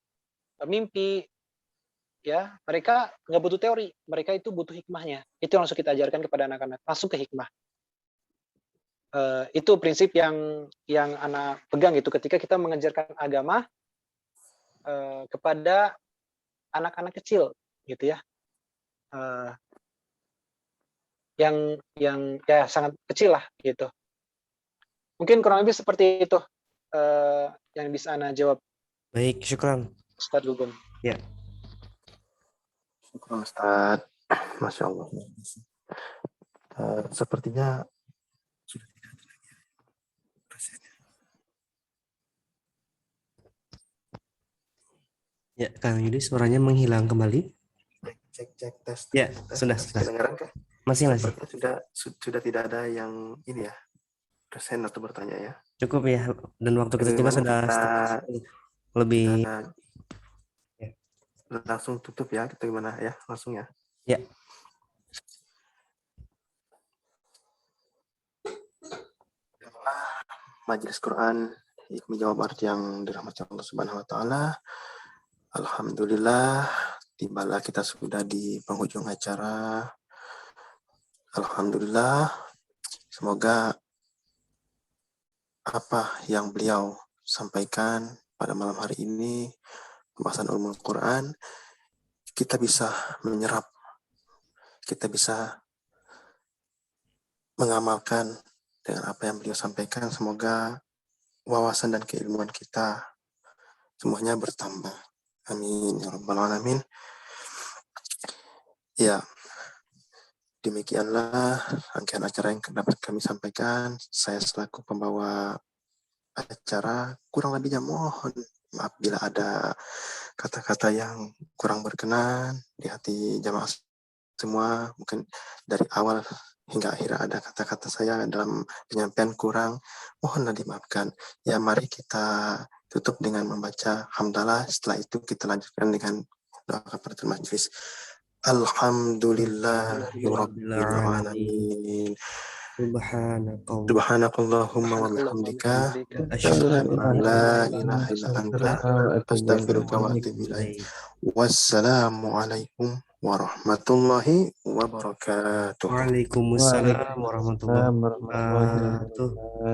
mimpi, ya, mereka nggak butuh teori, mereka itu butuh hikmahnya. Itu yang langsung kita ajarkan kepada anak-anak, langsung ke hikmah. Itu prinsip yang anak pegang itu ketika kita mengajarkan agama kepada anak-anak kecil, gitu ya. Yang ya sangat kecil lah, gitu. Mungkin kurang lebih seperti itu yang bisa Ana jawab. Baik, syukran. Ustadz Gugum. Ya. Syukur Ustaz. Masya Allah. Sepertinya sudah tidak ada lagi rasanya. Ya, Kang Yudi, suaranya menghilang kembali. Cek tes. Ya, tes. sudah. Kedengaran kah? Masih. Sepertinya sudah tidak ada yang ini ya, present atau bertanya ya. Cukup ya, dan waktu kita juga sudah lebih. Langsung tutup ya, kita gimana ya, langsung ya. Ya. Majelis Quran Jawa Barat yang dirahmati Allah Subhanahu wa taala. Alhamdulillah, tibalah kita sudah di penghujung acara. Alhamdulillah, semoga apa yang beliau sampaikan pada malam hari ini, pembahasan Ulumul Quran, kita bisa menyerap, kita bisa mengamalkan dengan apa yang beliau sampaikan. Semoga wawasan dan keilmuan kita semuanya bertambah. Amin ya rabbal alamin. Ya, demikianlah rangkaian acara yang dapat kami sampaikan. Saya selaku pembawa acara, kurang lebihnya mohon maaf bila ada kata-kata yang kurang berkenan di hati jamaah semua. Mungkin dari awal hingga akhir ada kata-kata saya dalam penyampaian kurang, mohonlah dimaafkan. Ya, mari kita tutup dengan membaca hamdalah. Setelah itu kita lanjutkan dengan doa kafaratul majlis. Alhamdulillahirabbil alamin. Subhanakallahumma wa bihamdika asyhadu an la ilaha illa anta astaghfiruka wa atubu ilaik. Wassalamualaikum warahmatullahi wabarakatuh. Waalaikumsalam warahmatullahi wabarakatuh.